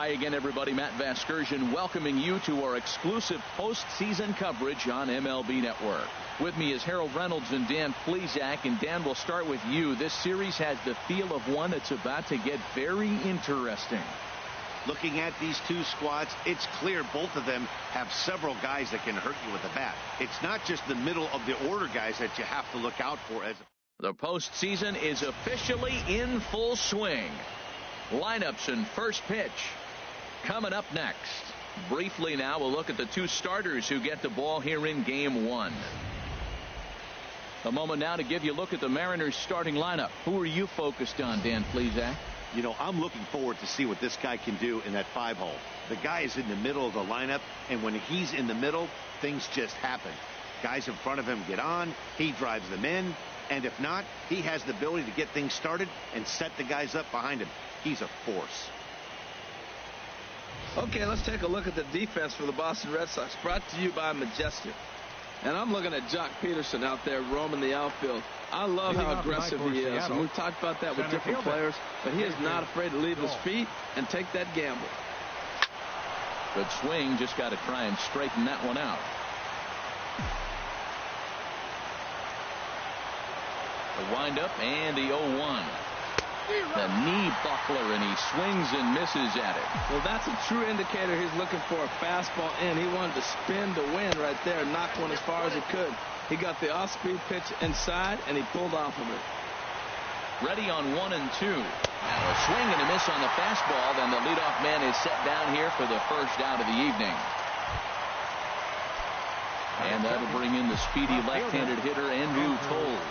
Hi again, everybody. Matt Vasgersian welcoming you to our exclusive postseason coverage on MLB Network. With me is Harold Reynolds and Dan Plesac. And Dan, we'll start with you. This series has the feel of one that's about to get very interesting. Looking at these two squads, it's clear both of them have several guys that can hurt you with the bat. It's not just the middle of the order guys that you have to look out for. The postseason is officially in full swing. Lineups and first pitch coming up next. Briefly now, we'll look at the two starters who get the ball here in game one. A moment now to give you a look at the Mariners starting lineup. Who are you focused on, Dan Plesac? You know, I'm looking forward to see what this guy can do in that 5-hole. The guy is in the middle of the lineup, and when he's in the middle, things just happen. Guys in front of him get on, he drives them in, and if not, he has the ability to get things started and set the guys up behind him. He's a force. Okay, let's take a look at the defense for the Boston Red Sox, brought to you by Majestic. And I'm looking at Jock Peterson out there roaming the outfield. I love how aggressive he is, and we've talked about that with different players, but he is not afraid to leave his feet and take that gamble. Good swing, just got to try and straighten that one out. The windup and the 0-1. The knee buckler, and he swings and misses at it. Well, that's a true indicator he's looking for a fastball in. He wanted to spin the wind right there and knock one as far as he could. He got the off-speed pitch inside, and he pulled off of it. Ready on 1 and 2. Now a swing and a miss on the fastball. Then the leadoff man is set down here for the first out of the evening. And that'll bring in the speedy left-handed hitter, Andrew Toles.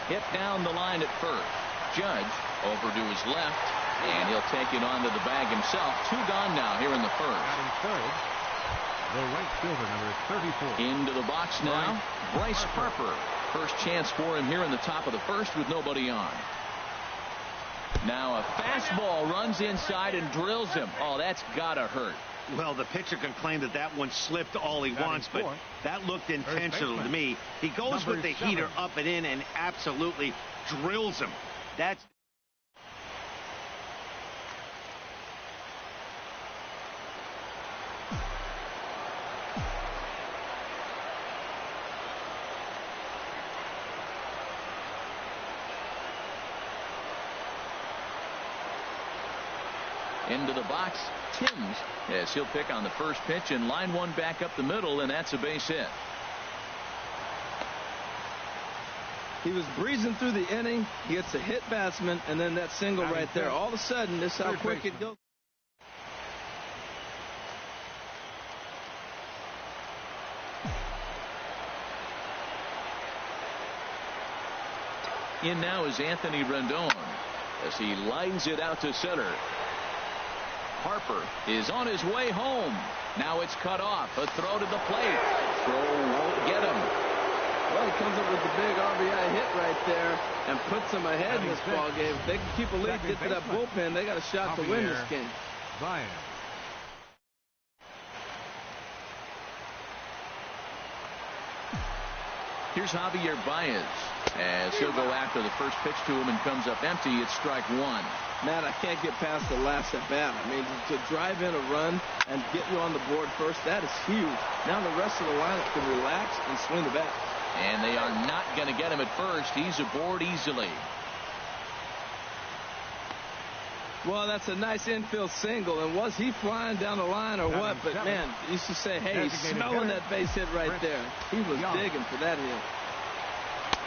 Hit down the line at first. Judge over to his left, and he'll take it onto the bag himself. 2 gone now here in the first. The right fielder, number 34. Into the box now, Bryce Harper. First chance for him here in the top of the first with nobody on. Now a fastball runs inside and drills him. Oh, that's gotta hurt. Well, the pitcher can claim that that one slipped all he wants, but that looked intentional to me. He goes with the heater up and in and absolutely drills him. That's... Into the box, Timms, as he'll pick on the first pitch, and line one back up the middle, and that's a base hit. He was breezing through the inning. He gets a hit batsman, and then that single right there. All of a sudden, this is how quick it goes. In now is Anthony Rendon as he lines it out to center. Harper is on his way home. Now it's cut off. A throw to the plate. Throw won't get him. Well, he comes up with the big RBI hit right there and puts them ahead in this ball game. If they can keep a lead, get to that bullpen, they got a shot to win this game. Here's Javier Baez as he'll go after the first pitch to him and comes up empty. It's strike one. Matt, I can't get past the last at bat. I mean, to drive in a run and get you on the board first, that is huge. Now the rest of the lineup can relax and swing the bat. And they are not going to get him at first. He's aboard easily. Well, that's a nice infield single. And was he flying down the line or what? But, man, you used to say, hey, he's smelling that base hit right there. He was digging for that hit.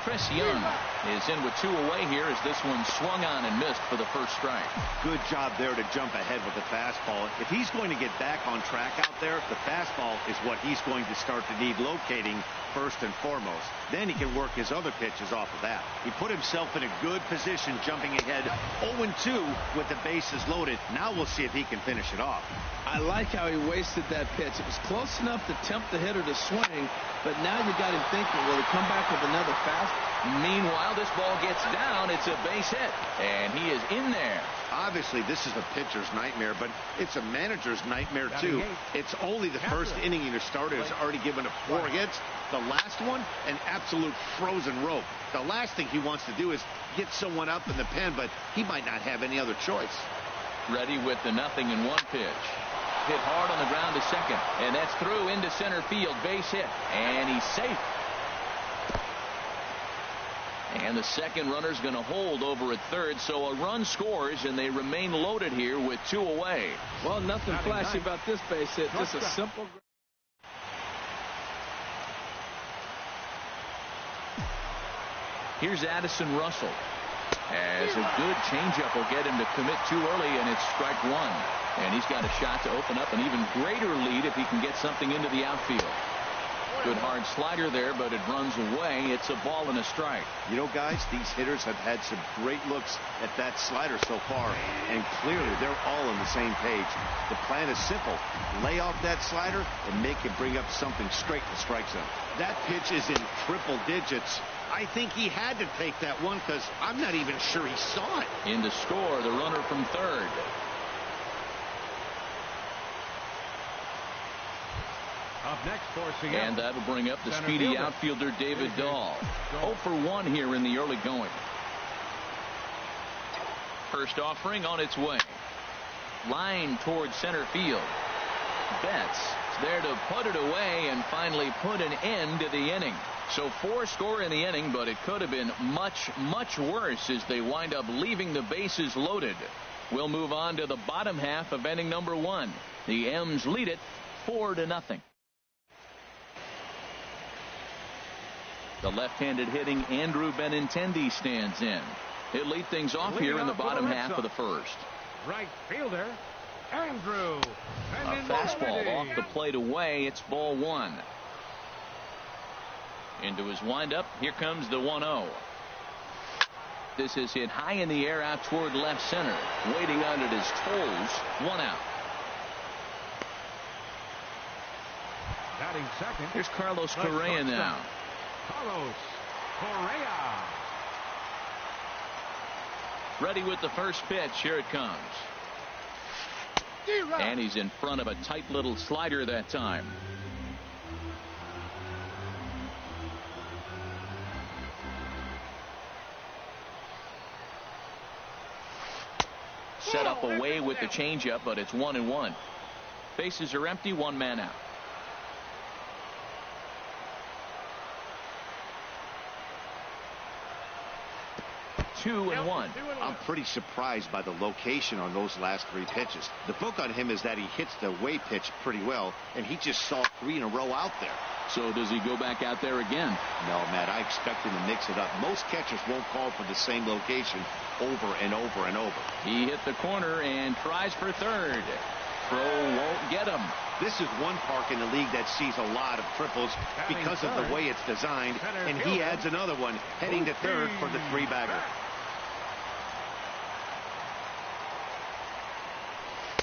Chris Young is in with 2 away here as this one swung on and missed for the first strike. Good job there to jump ahead with the fastball. If he's going to get back on track out there, the fastball is what he's going to start to need locating first and foremost. Then he can work his other pitches off of that. He put himself in a good position jumping ahead 0-2 with the bases loaded. Now we'll see if he can finish it off. I like how he wasted that pitch. It was close enough to tempt the hitter to swing, but now you got him thinking, will he come back with another fastball? Meanwhile, this ball gets down. It's a base hit, and he is in there. Obviously, this is a pitcher's nightmare, but it's a manager's nightmare, too. It's only the first inning your starter has already given up 4 hits. The last one, an absolute frozen rope. The last thing he wants to do is get someone up in the pen, but he might not have any other choice. Ready with the 0-1 pitch. Hit hard on the ground to second, and that's through into center field. Base hit, and he's safe. And the second runner's going to hold over at third, so a run scores, and they remain loaded here with 2 away. Well, nothing flashy about this base hit. Just a simple. Here's Addison Russell. As a good changeup will get him to commit too early, and it's strike 1. And he's got a shot to open up an even greater lead if he can get something into the outfield. Good hard slider there, but it runs away. It's a ball and a strike. You know, guys, these hitters have had some great looks at that slider so far, and clearly they're all on the same page. The plan is simple. Lay off that slider and make him bring up something straight to strike zone. That pitch is in triple digits. I think he had to take that one because I'm not even sure he saw it. In to score, the runner from third. Up next for Seattle. And that'll bring up the speedy outfielder David Dahl. 0 for 1 here in the early going. First offering on its way. Line towards center field. Betts is there to put it away and finally put an end to the inning. So 4 score in the inning, but it could have been much, much worse as they wind up leaving the bases loaded. We'll move on to the bottom half of inning number 1. The M's lead it 4-0. The left-handed hitting Andrew Benintendi stands in. He'll lead things off here in the bottom half of the first. Right fielder, Andrew A fastball off the plate away. It's ball 1. Into his windup. Here comes the 1-0. This is hit high in the air out toward left center. Waiting on it his toes. 1 out. Batting second. Here's Carlos Correa now. Carlos Correa. Ready with the first pitch. Here it comes. And he's in front of a tight little slider that time. Set up away with the changeup, but it's 1-1. Bases are empty, 1 man out. Two and one. I'm pretty surprised by the location on those last 3 pitches. The book on him is that he hits the away pitch pretty well, and he just saw 3 in a row out there. So does he go back out there again? No, Matt, I expect him to mix it up. Most catchers won't call for the same location over and over and over. He hit the corner and tries for third. Throw won't get him. This is one park in the league that sees a lot of triples because of the way it's designed, and he adds another one heading to third for the 3-bagger.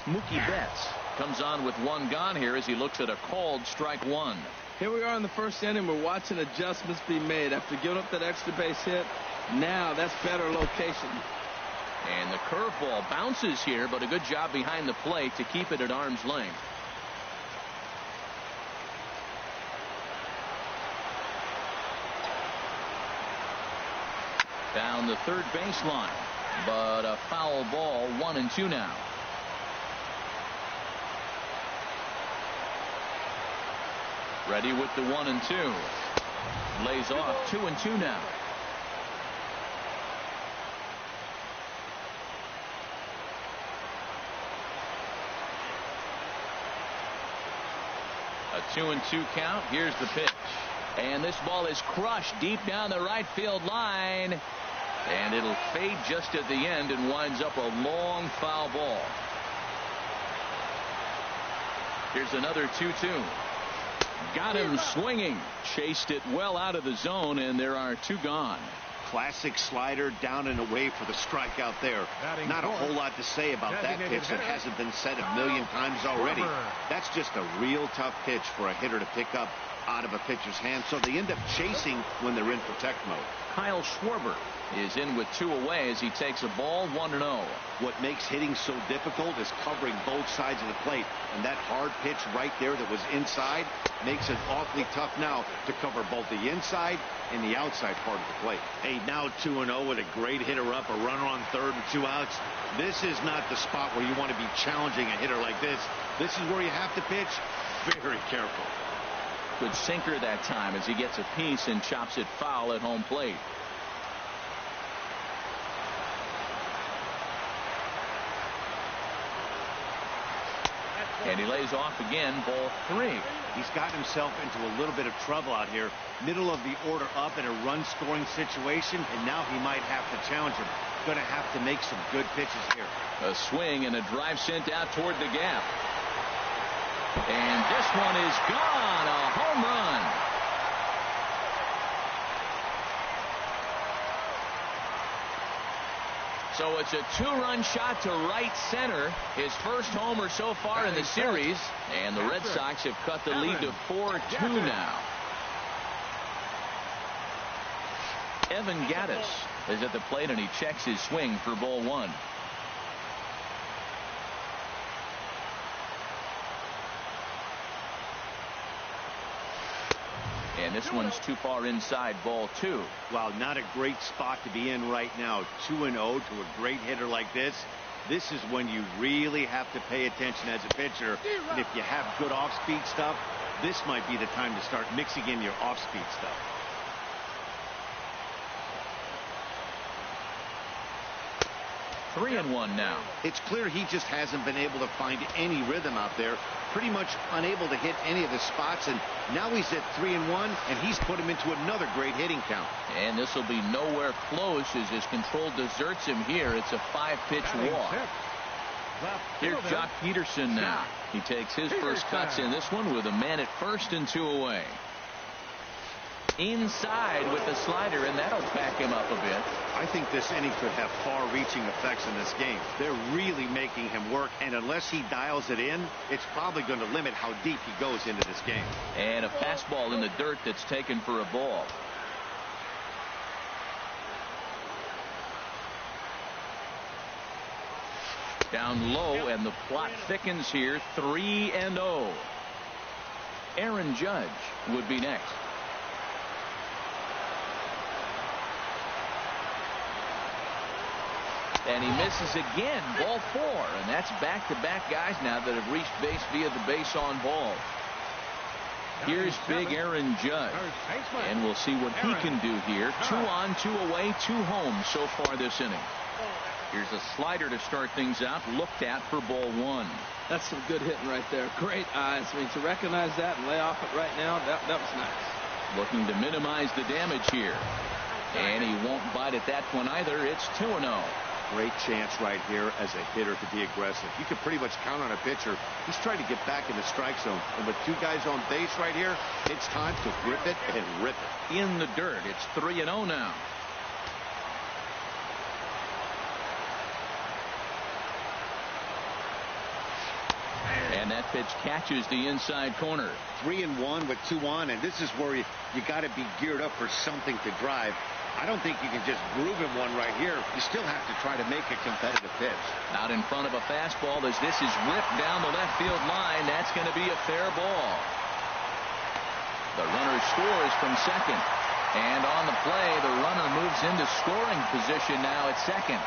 Mookie Betts comes on with 1 gone here as he looks at a called strike 1. Here we are in the first inning. We're watching adjustments be made after giving up that extra base hit. Now that's better location. And the curveball bounces here, but a good job behind the plate to keep it at arm's length. Down the third baseline, but a foul ball. 1-2 now. Ready with the 1-2. Lays off. 2-2 now. A 2-2 count. Here's the pitch. And this ball is crushed deep down the right field line. And it'll fade just at the end and winds up a long foul ball. Here's another 2-2. Got him swinging. Chased it well out of the zone, and there are 2 gone. Classic slider down and away for the strikeout there. Not a whole lot to say about that pitch that hasn't been said a million times already. That's just a real tough pitch for a hitter to pick up out of a pitcher's hand, so they end up chasing when they're in protect mode. Kyle Schwarber is in with 2 away as he takes a ball 1-0. What makes hitting so difficult is covering both sides of the plate, and that hard pitch right there that was inside makes it awfully tough now to cover both the inside and the outside part of the plate. Hey, now 2-0 with a great hitter up, a runner on third and 2 outs. This is not the spot where you want to be challenging a hitter like this. This is where you have to pitch very careful. Good sinker that time as he gets a piece and chops it foul at home plate. And he lays off again, ball 3. He's gotten himself into a little bit of trouble out here. Middle of the order up in a run-scoring situation, and now he might have to challenge him. Going to have to make some good pitches here. A swing and a drive sent out toward the gap. And this one is gone. A home run. So it's a 2-run shot to right center. His first homer so far in the series. And the Red Sox have cut the lead to 4-2 now. Evan Gattis is at the plate and he checks his swing for ball 1. And this one's too far inside, ball 2. Wow, not a great spot to be in right now. 2-0 to a great hitter like this. This is when you really have to pay attention as a pitcher. And if you have good off-speed stuff, this might be the time to start mixing in your off-speed stuff. Three and one now. It's clear he just hasn't been able to find any rhythm out there. Pretty much unable to hit any of the spots, and now he's at 3-1, and he's put him into another great hitting count. And this will be nowhere close as his control deserts him here. It's a 5-pitch walk. Here's Jock Peterson now. He takes his first cuts in this one with a man at first and 2 away. Inside with the slider, and that'll back him up a bit. I think this inning could have far-reaching effects in this game. They're really making him work, and unless he dials it in, it's probably going to limit how deep he goes into this game. And a fastball in the dirt that's taken for a ball. Down low, and the plot thickens here. 3-0. Aaron Judge would be next. And he misses again, ball 4. And that's back-to-back guys now that have reached base via the base on ball. Here's big Aaron Judge. And we'll see what he can do here. 2 on, 2 away, 2 home so far this inning. Here's a slider to start things out, looked at for ball 1. That's some good hitting right there. Great eyes. I mean, to recognize that and lay off it right now, that was nice. Looking to minimize the damage here. And he won't bite at that one either. It's 2-0. Great chance right here as a hitter to be aggressive. You can pretty much count on a pitcher. He's trying to get back in the strike zone. And with 2 guys on base right here, it's time to grip it and rip it. In the dirt, it's 3-0 now. And that pitch catches the inside corner. 3-1 with 2 on, and this is where you got to be geared up for something to drive. I don't think you can just groove him one right here. You still have to try to make a competitive pitch. Out in front of a fastball as this is ripped down the left field line. That's going to be a fair ball. The runner scores from second. And on the play, the runner moves into scoring position now at second.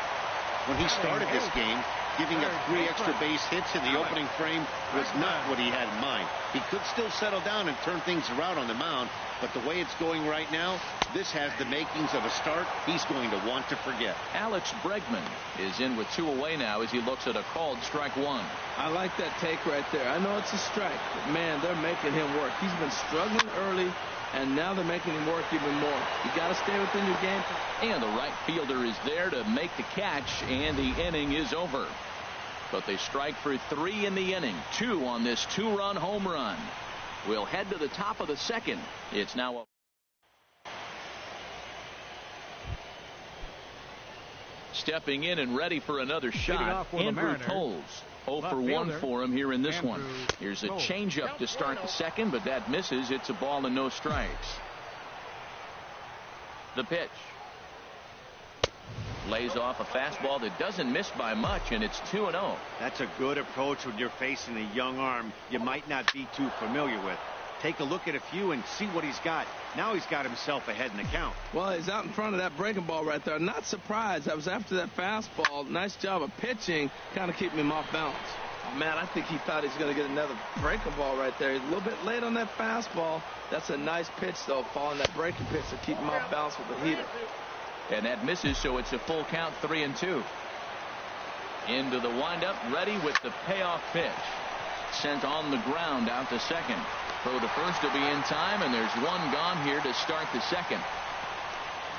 When he started this game, giving up 3 extra base hits in the opening frame was not what he had in mind. He could still settle down and turn things around on the mound, but the way it's going right now, this has the makings of a start he's going to want to forget. Alex Bregman is in with 2 away now as he looks at a called strike 1. I like that take right there. I know it's a strike, but man, they're making him work. He's been struggling early, and now they're making him work even more. You got to stay within your game. And the right fielder is there to make the catch, and the inning is over. But they strike for 3 in the inning. 2 on this 2-run home run. We'll head to the top of the second. It's now stepping in and ready for another shot, Andrew Toles. 0 for 1 for him here in this one. Here's a changeup to start the second, but that misses. It's a ball and no strikes. The pitch. Lays off a fastball that doesn't miss by much, and it's 2-0. That's a good approach when you're facing a young arm you might not be too familiar with. Take a look at a few and see what he's got. Now he's got himself ahead in the count. Well, he's out in front of that breaking ball right there. Not surprised. That was after that fastball. Nice job of pitching, kind of keeping him off balance. Oh, man, I think he thought he was going to get another breaking ball right there. He's a little bit late on that fastball. That's a nice pitch, though, following that breaking pitch to keep him off balance with the heater. And that misses, so it's a full count, 3-2. Into the windup, ready with the payoff pitch. Sent on the ground out to second. Throw to first will be in time, and there's one gone here to start the second.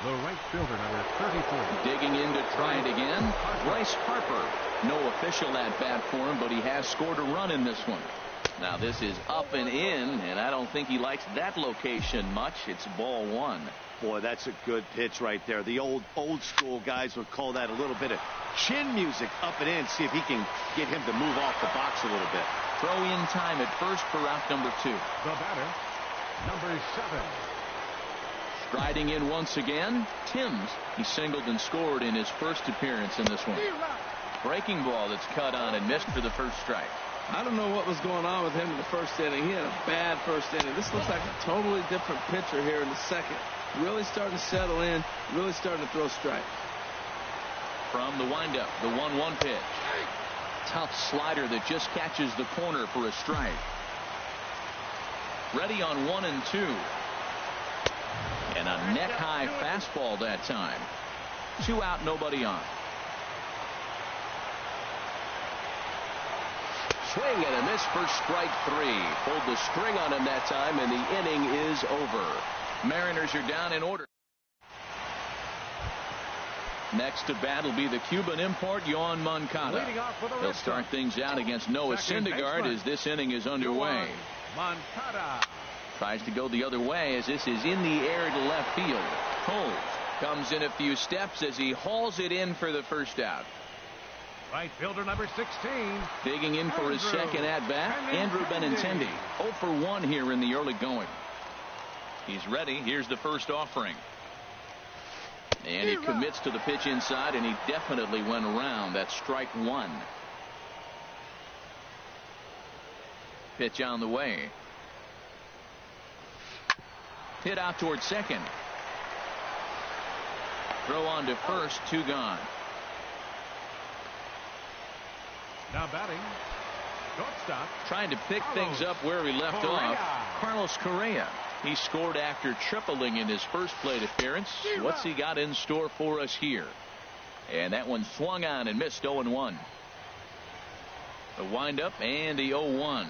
The right fielder, number 34. Digging in to try it again, Bryce Harper. No official at bat for him, but he has scored a run in this one. Now this is up and in, and I don't think he likes that location much. It's ball one. Boy, that's a good pitch right there. The old school guys would call that a little bit of chin music up and in. See if he can get him to move off the box a little bit. Throw in time at first for out number 2. The batter, number 7. Striding in once again, Timms. He singled and scored in his first appearance in this one. Breaking ball that's cut on and missed for the first strike. I don't know what was going on with him in the first inning. He had a bad first inning. This looks like a totally different pitcher here in the second. Really starting to settle in, really starting to throw strikes. From the windup, the 1-1 pitch. Tough slider that just catches the corner for a strike. Ready on 1 and 2. And a neck-high fastball that time. 2 out, nobody on. Swing and a miss for strike 3. Pulled the string on him that time, and the inning is over. Mariners are down in order. Next to bat will be the Cuban import, Yoan Moncada. He'll start things out against Noah Syndergaard as this inning is underway. Moncada tries to go the other way as this is in the air to left field. Holmes comes in a few steps as he hauls it in for the first out. Right fielder number 16. Digging in for his second at bat, Andrew Benintendi. 0 for 1 here in the early going. He's ready. Here's the first offering. And he commits to the pitch inside, and he definitely went around. That's strike 1. Pitch on the way. Hit out towards second. Throw on to first, 2 gone. Now batting, shortstop. Trying to pick things up where he left off. Carlos Correa. He scored after tripling in his first plate appearance. What's he got in store for us here? And that one swung on and missed. 0-1. The windup and the 0-1.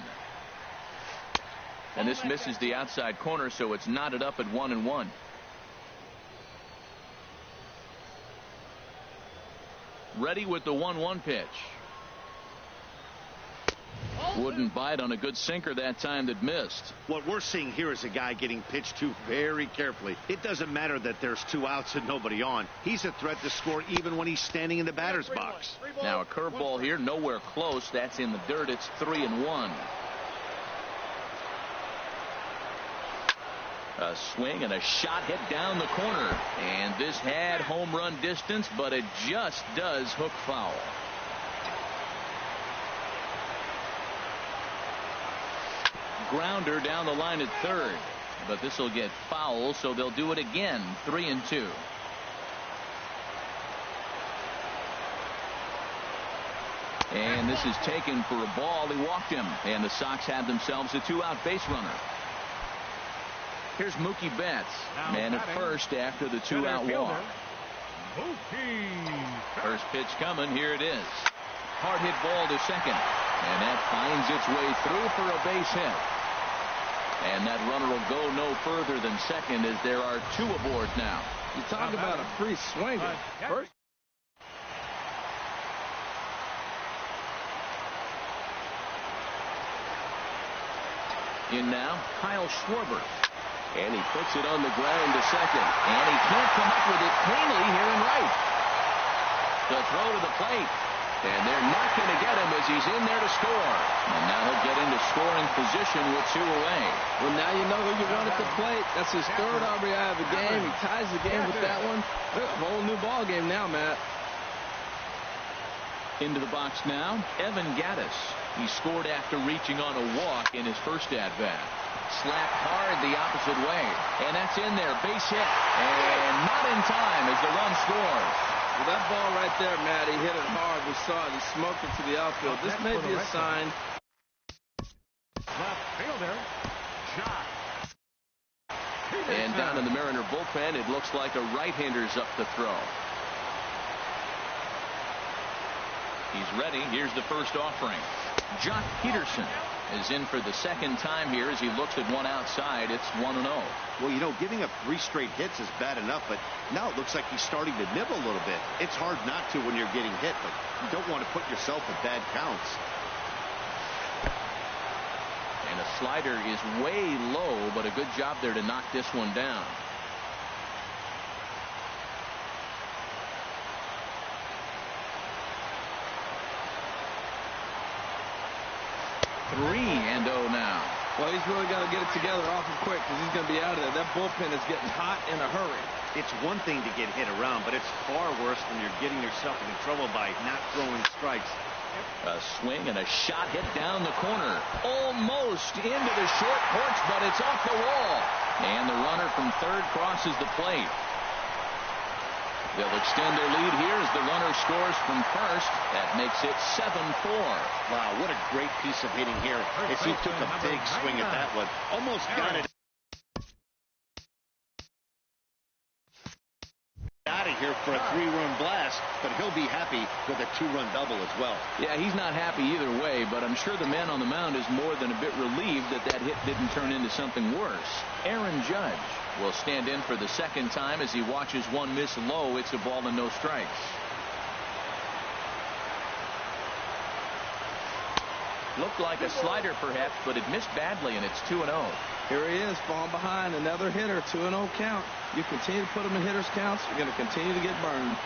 And this misses the outside corner, so it's knotted up at 1-1. Ready with the 1-1 pitch. Wouldn't bite on a good sinker that time that missed. What we're seeing here is a guy getting pitched to very carefully. It doesn't matter that there's 2 outs and nobody on. He's a threat to score even when he's standing in the batter's box. Now a curveball here, nowhere close. That's in the dirt. It's 3-1. A swing and a shot hit down the corner. And this had home run distance, but it just does hook foul. Grounder down the line at third, but this will get foul, so they'll do it again. 3-2. And this is taken for a ball. He walked him, and the Sox have themselves a 2-out base runner. Here's Mookie Betts, man at first after the 2-out walk. First pitch coming. Here it is. Hard hit ball to second, and that finds its way through for a base hit. And that runner will go no further than second as there are 2 aboard now. You talk about a free swinger. First. In now, Kyle Schwarber. And he puts it on the ground to second. And he can't come up with it cleanly here in right. The throw to the plate. And they're not going to get him as he's in there to score. And now he'll get into scoring position with 2 away. Well, now you know who you run at the plate. That's his 3rd RBI of the game. He ties the game with that one. A whole new ball game now, Matt. Into the box now, Evan Gaddis. He scored after reaching on a walk in his first at-bat. Slapped hard the opposite way. And that's in there. Base hit. And not in time as the run scores. Well, that ball right there, Matt, he hit it hard. We saw it. He smoked it to the outfield. This may be a sign. Left fielder. Shot. And down in the Mariner bullpen, it looks like a right-hander's up to throw. He's ready. Here's the first offering. Jock Peterson is in for the 2nd time here as he looks at one outside. It's 1-0. Well, you know, giving up 3 straight hits is bad enough, but now it looks like he's starting to nibble a little bit. It's hard not to when you're getting hit, but you don't want to put yourself in bad counts. And a slider is way low, but a good job there to knock this one down. And 0 now. Well, he's really got to get it together awful quick because he's going to be out of there. That bullpen is getting hot in a hurry. It's one thing to get hit around, but it's far worse when you're getting yourself into trouble by not throwing strikes. A swing and a shot hit down the corner. Almost into the short porch, but it's off the wall. And the runner from 3rd crosses the plate. They'll extend their lead here as the runner scores from 1st. That makes it 7-4. Wow, what a great piece of hitting here as he took a big swing at that one. Almost got it out of here for a 3-run blast, but he'll be happy with a 2-run double as well. Yeah, he's not happy either way, but I'm sure the man on the mound is more than a bit relieved that that hit didn't turn into something worse. Aaron Judge will stand in for the 2nd time as he watches one miss low. It's a ball and no strikes. Looked like a slider perhaps, but it missed badly, and it's 2-0. Here he is, falling behind. Another hitter, 2-0 count. You continue to put him in hitters' counts, you're going to continue to get burned.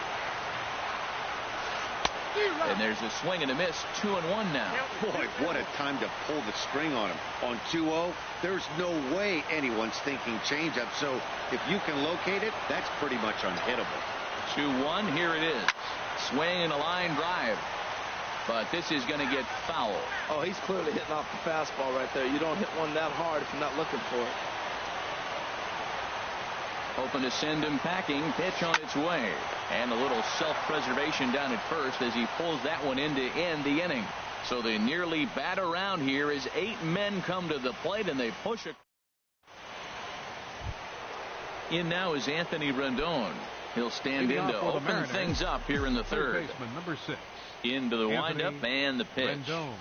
And there's a swing and a miss, 2-1 now. Boy, what a time to pull the string on him. On 2-0, there's no way anyone's thinking changeup, so if you can locate it, that's pretty much unhittable. 2-1, here it is. Swing and a line drive. But this is going to get foul. Oh, he's clearly hitting off the fastball right there. You don't hit one that hard if you're not looking for it. Hoping to send him packing. Pitch on its way. And a little self-preservation down at first as he pulls that one in to end the inning. So they nearly bat around here as 8 men come to the plate and they push it. In now is Anthony Rendon. He'll stand in to open things up here in the 3rd. Number 6. Into the windup and the pitch. Rendon.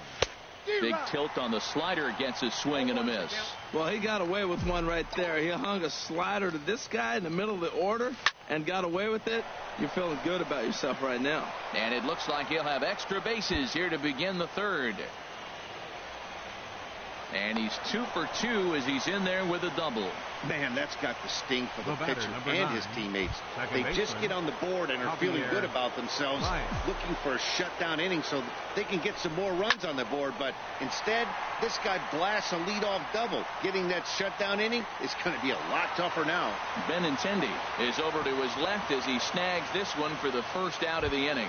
Big tilt on the slider against a swing and a miss. Well, he got away with one right there. He hung a slider to this guy in the middle of the order and got away with it. You're feeling good about yourself right now. And it looks like he'll have extra bases here to begin the 3rd. And he's 2 for 2 as he's in there with a double. Man, that's got the sting for the pitcher and his teammates. They just get on the board and are feeling good about themselves, looking for a shutdown inning so they can get some more runs on the board. But instead, this guy blasts a leadoff double. Getting that shutdown inning is going to be a lot tougher now. Benintendi is over to his left as he snags this one for the first out of the inning.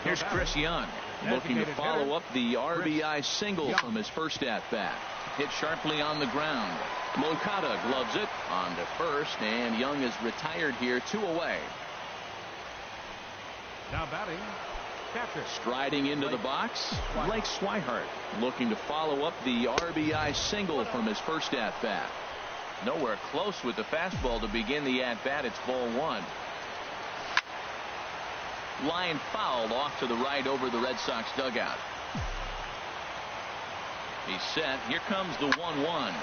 Here's Chris Young looking to follow up the RBI single from his first at-bat. Hit sharply on the ground. Moncada gloves it on to first, and Young is retired here, 2 away. Now batting, catcher. Striding into the box, Blake Swihart looking to follow up the RBI single from his first at-bat. Nowhere close with the fastball to begin the at-bat. It's ball 1. Line fouled off to the right over the Red Sox dugout. He's set. Here comes the 1-1.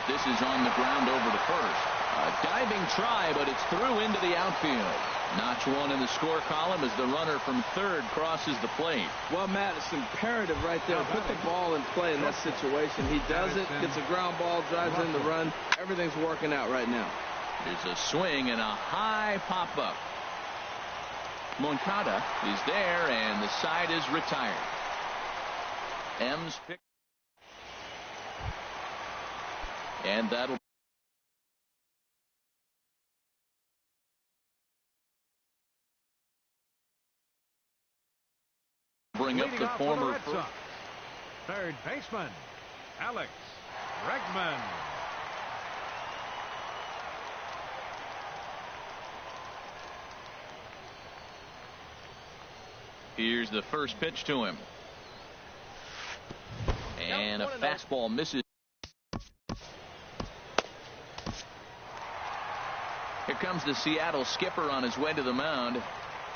This is on the ground over to first. A diving try, but it's through into the outfield. Notch 1 in the score column as the runner from 3rd crosses the plate. Well, Matt, it's imperative right there. Put the ball in play in that situation. He does it, gets a ground ball, drives in the run. Everything's working out right now. There's a swing and a high pop-up. Moncada is there, and the side is retired. M's pick. And that'll bring up the former Red Sox, third baseman, Alex Bregman. Here's the first pitch to him. And a fastball misses. Here comes the Seattle skipper on his way to the mound.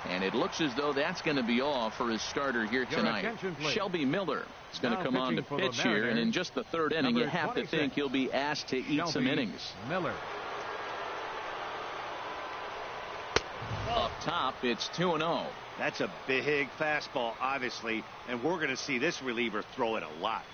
And it looks as though that's going to be all for his starter here tonight. Shelby Miller is going to come on to pitch here. And in just the third inning, you have to think he'll be asked to eat some innings. Miller. Up top, it's 2-0. That's a big fastball, obviously, and we're going to see this reliever throw it a lot.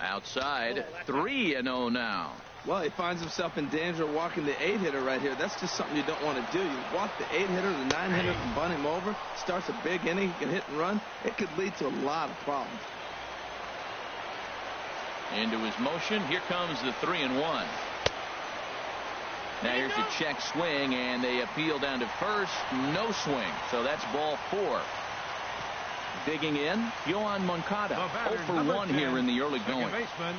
Outside, 3-0 now. Well, he finds himself in danger of walking the 8-hitter right here. That's just something you don't want to do. You walk the 8-hitter, the 9-hitter, and bunt him over. Starts a big inning, he can hit and run. It could lead to a lot of problems. Into his motion, here comes the 3-1. Now here's a check swing, and they appeal down to first. No swing, so that's ball 4. Digging in, Yoan Moncada. 0 for 1 here in the early going. Baseman,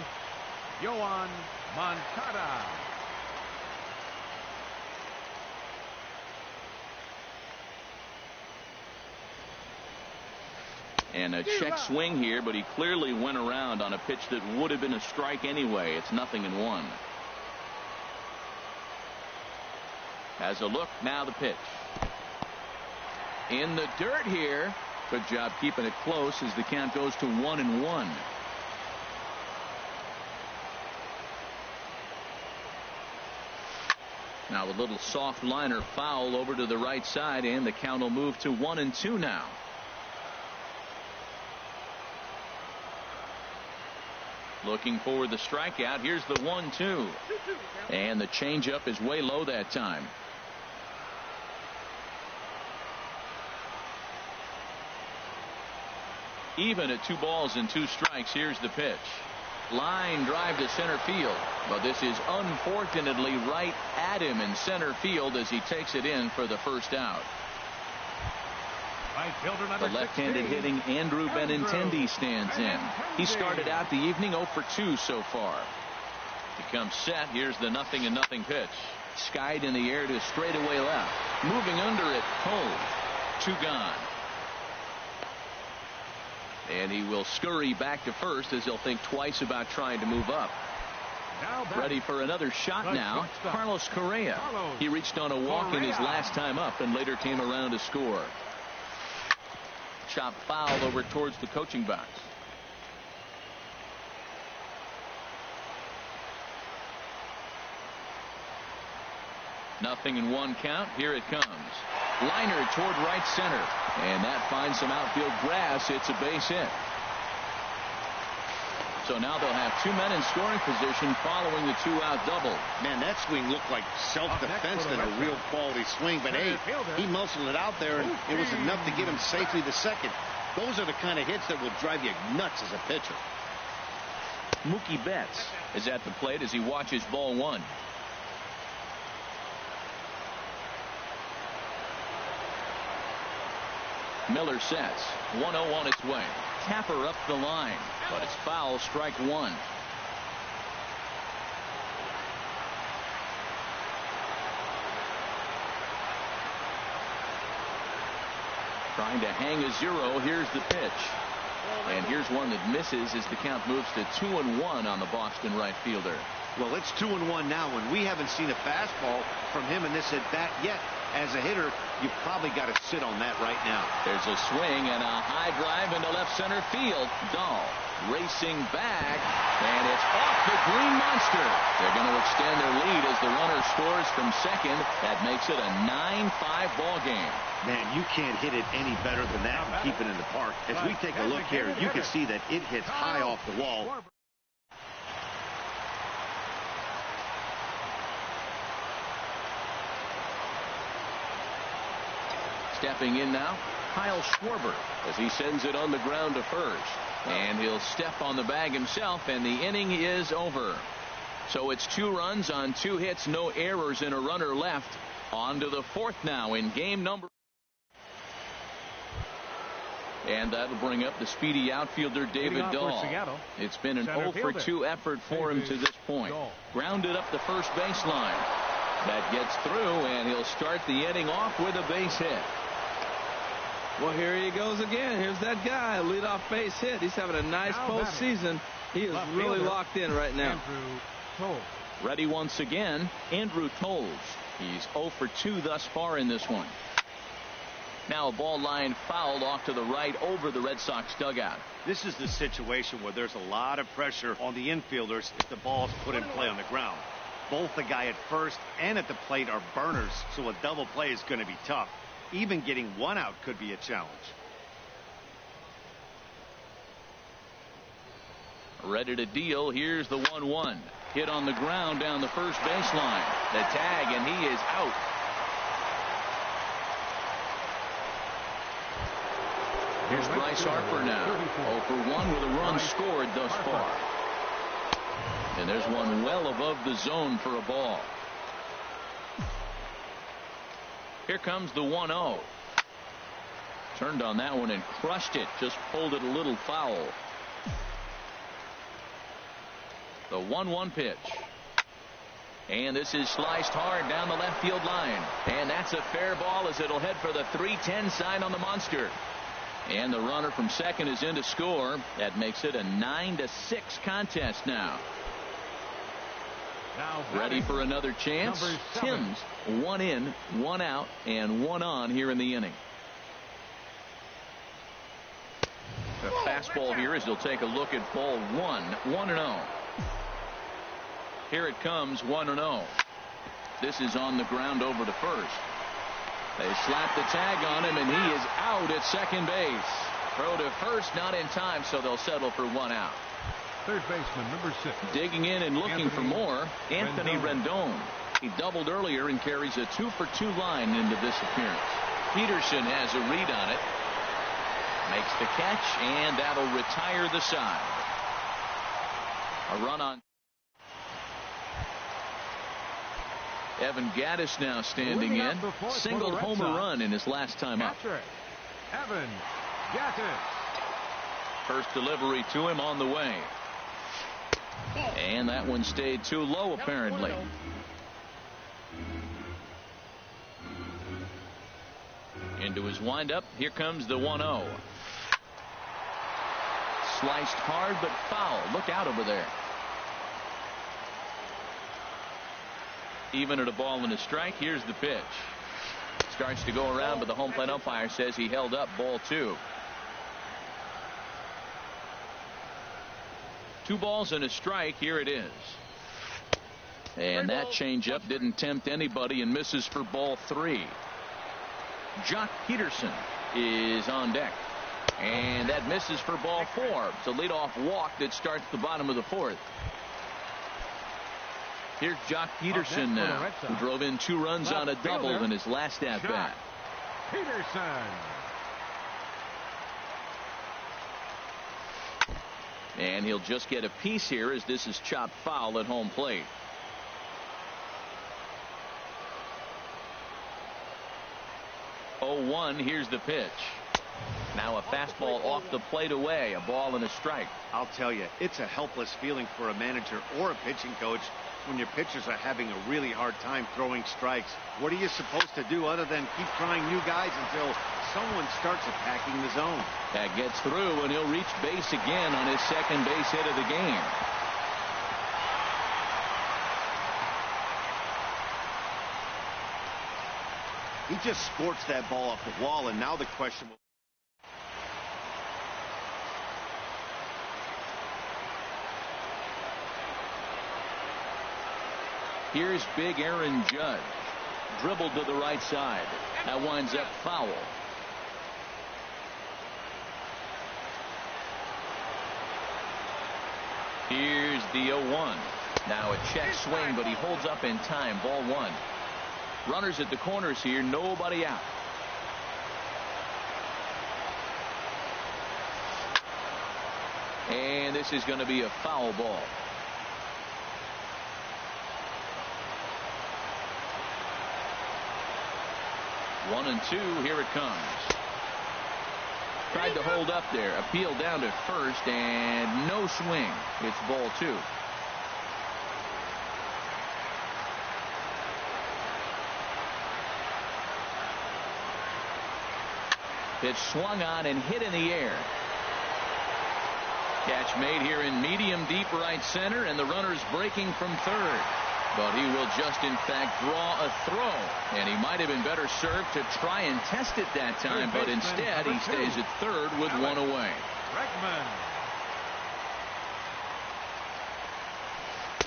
Yoan Moncada. And a check swing here, but he clearly went around on a pitch that would have been a strike anyway. It's 0-1. Has a look, now the pitch. In the dirt here. Good job keeping it close as the count goes to 1-1. Now a little soft liner foul over to the right side, and the count will move to 1-2 now. Looking for the strikeout. Here's the 1-2. And the changeup is way low that time. Even at 2 balls and 2 strikes. Here's the pitch. Line drive to center field, but this is unfortunately right at him in center field as he takes it in for the first out. The left-handed hitting Andrew Benintendi stands in. He started out the evening 0 for 2 so far. He comes set. Here's the 0-0 pitch. Skied in the air to straightaway left. Moving under it, Cole. 2 gone. And he will scurry back to first as he'll think twice about trying to move up. Ready for another shot now. Carlos Correa. He reached on a walk in his last time up and later came around to score. Chop foul over towards the coaching box. Nothing in 1 count. Here it comes. Liner toward right center. And that finds some outfield grass. It's a base hit. So now they'll have 2 men in scoring position following the 2-out double. Man, that swing looked like self-defense than a real quality swing. But hey, he muscled it out there, and it was enough to get him safely to second. Those are the kind of hits that will drive you nuts as a pitcher. Mookie Betts is at the plate as he watches ball 1. Miller sets. 1-0 on its way. Tapper up the line, but it's foul, strike 1. Trying to hang a 0. Here's the pitch. And here's one that misses as the count moves to 2-1 on the Boston right fielder. Well, it's 2-1 now, and we haven't seen a fastball from him in this at-bat yet. As a hitter, you've probably got to sit on that right now. There's a swing and a high drive into left center field. Dahl racing back, and it's off the Green Monster. They're going to extend their lead as the runner scores from second. That makes it a 9-5 ball game. Man, you can't hit it any better than that and keep it in the park. As we take a look here, you can see that it hits high off the wall. Stepping in now, Kyle Schwarber, as he sends it on the ground to first. And he'll step on the bag himself, and the inning is over. So it's 2 runs on 2 hits, no errors, and a runner left. On to the 4th now in game number. And that'll bring up the speedy outfielder David Dahl. It's been an 0-for-2 effort for him to this point. Grounded up the first baseline. That gets through, and he'll start the inning off with a base hit. Well, here he goes again. Here's that guy, a leadoff base hit. He's having a nice postseason. He is really locked in right now. Ready once again, Andrew Toles. He's 0-for-2 thus far in this one. Now a ball line fouled off to the right over the Red Sox dugout. This is the situation where there's a lot of pressure on the infielders if the ball's put in play on the ground. Both the guy at first and at the plate are burners, so a double play is going to be tough. Even getting 1 out could be a challenge. Ready to deal. Here's the 1-1. Hit on the ground down the first baseline. The tag, and he is out. Here's Bryce Harper now. 0-for-1 with a run scored thus far. And there's one well above the zone for a ball. Here comes the 1-0. Turned on that one and crushed it. Just pulled it a little foul. The 1-1 pitch. And this is sliced hard down the left field line. And that's a fair ball as it'll head for the 3-10 sign on the monster. And the runner from second is in to score. That makes it a 9-6 contest now. Ready for another chance. Timms, 1 in, 1 out, and 1 on here in the inning. The fastball here as he'll take a look at ball 1. 1-0. Here it comes, 1-0. This is on the ground over to first. They slap the tag on him, and he is out at second base. Throw to first, not in time, so they'll settle for 1 out. Third baseman, number 6. Digging in and looking for more, Anthony Rendon. He doubled earlier and carries a 2-for-2 line into this appearance. Peterson has a read on it. Makes the catch, and that'll retire the side. A run on. Evan Gattis now standing in. Singled homer run in his last time up. Evan Gattis. First delivery to him on the way. And that one stayed too low apparently. Into his windup. Here comes the 1-0. Sliced hard but foul. Look out over there. Even at a ball and a strike. Here's the pitch. Starts to go around, but the home plate umpire says he held up ball 2. 2 balls and a strike. Here it is. And that changeup didn't tempt anybody and misses for ball 3. Jock Peterson is on deck. And that misses for ball 4. It's a leadoff walk that starts the bottom of the 4th. Here's Jock Peterson now, who drove in 2 runs on a double in his last at-bat. Peterson. And he'll just get a piece here as this is chopped foul at home plate. Oh, 1. Here's the pitch. Now a fastball off the plate away. A ball and a strike. I'll tell you, it's a helpless feeling for a manager or a pitching coach when your pitchers are having a really hard time throwing strikes. What are you supposed to do other than keep trying new guys until someone starts attacking the zone? That gets through, and he'll reach base again on his second base hit of the game. He just scorched that ball off the wall, and now the question will. Here's big Aaron Judge. Dribbled to the right side. That winds up foul. Here's the 0-1. Now a check swing, but he holds up in time. Ball 1. Runners at the corners here. Nobody out. this is going to be a foul ball. One and two. Here it comes. Tried to hold up there. Appeal down to first, and no swing. It's ball two. Pitch swung on and hit in the air. Catch made here in medium deep right center, and the runner's breaking from third. But he will just, in fact, draw a throw. And he might have been better served to try and test it that time, but instead he stays at third with one away.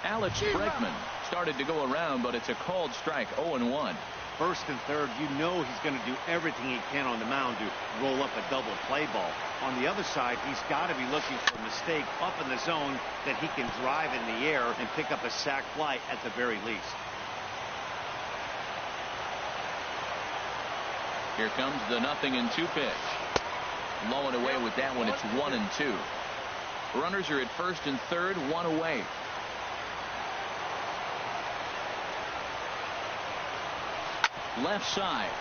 Alex Bregman started to go around, but it's a called strike, 0-1. First and third, you know he's going to do everything he can on the mound to roll up a double play ball. On the other side, he's got to be looking for a mistake up in the zone that he can drive in the air and pick up a sac fly at the very least. Here comes the 0-2 pitch. Low and away with that one. It's 1-2. Runners are at first and third, one away. Left side.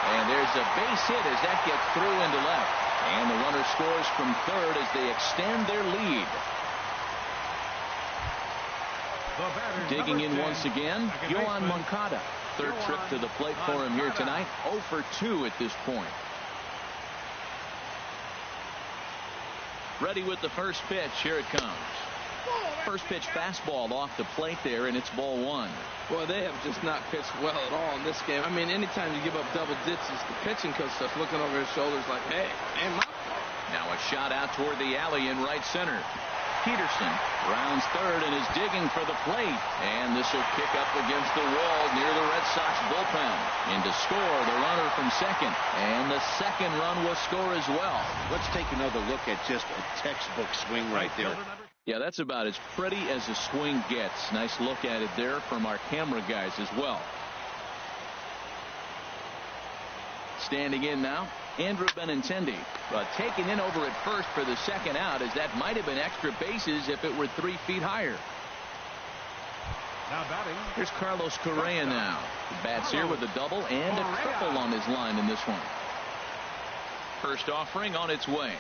And there's a base hit as that gets through into left. And the runner scores from third as they extend their lead. Digging in once again, Yohan Moncada. Third trip to the plate for him here tonight. 0 for 2 at this point. Ready with the first pitch. Here it comes. First pitch fastball off the plate there, and it's ball one. Boy, they have just not pitched well at all in this game. I mean, anytime you give up double digits, the pitching coach starts looking over his shoulders like, hey, man, my fault. Now a shot out toward the alley in right center. Peterson rounds third and is digging for the plate. And this will kick up against the wall near the Red Sox bullpen. And to score, the runner from second. And the second run will score as well. Let's take another look at just a textbook swing right there. Yeah, that's about as pretty as a swing gets. Nice look at it there from our camera guys as well. Standing in now, Andrew Benintendi, but taken in over at first for the second out, as that might have been extra bases if it were 3 feet higher. Now batting. Here's Carlos Correa now. He bats here with a double and a triple on his line in this one. First offering on its way.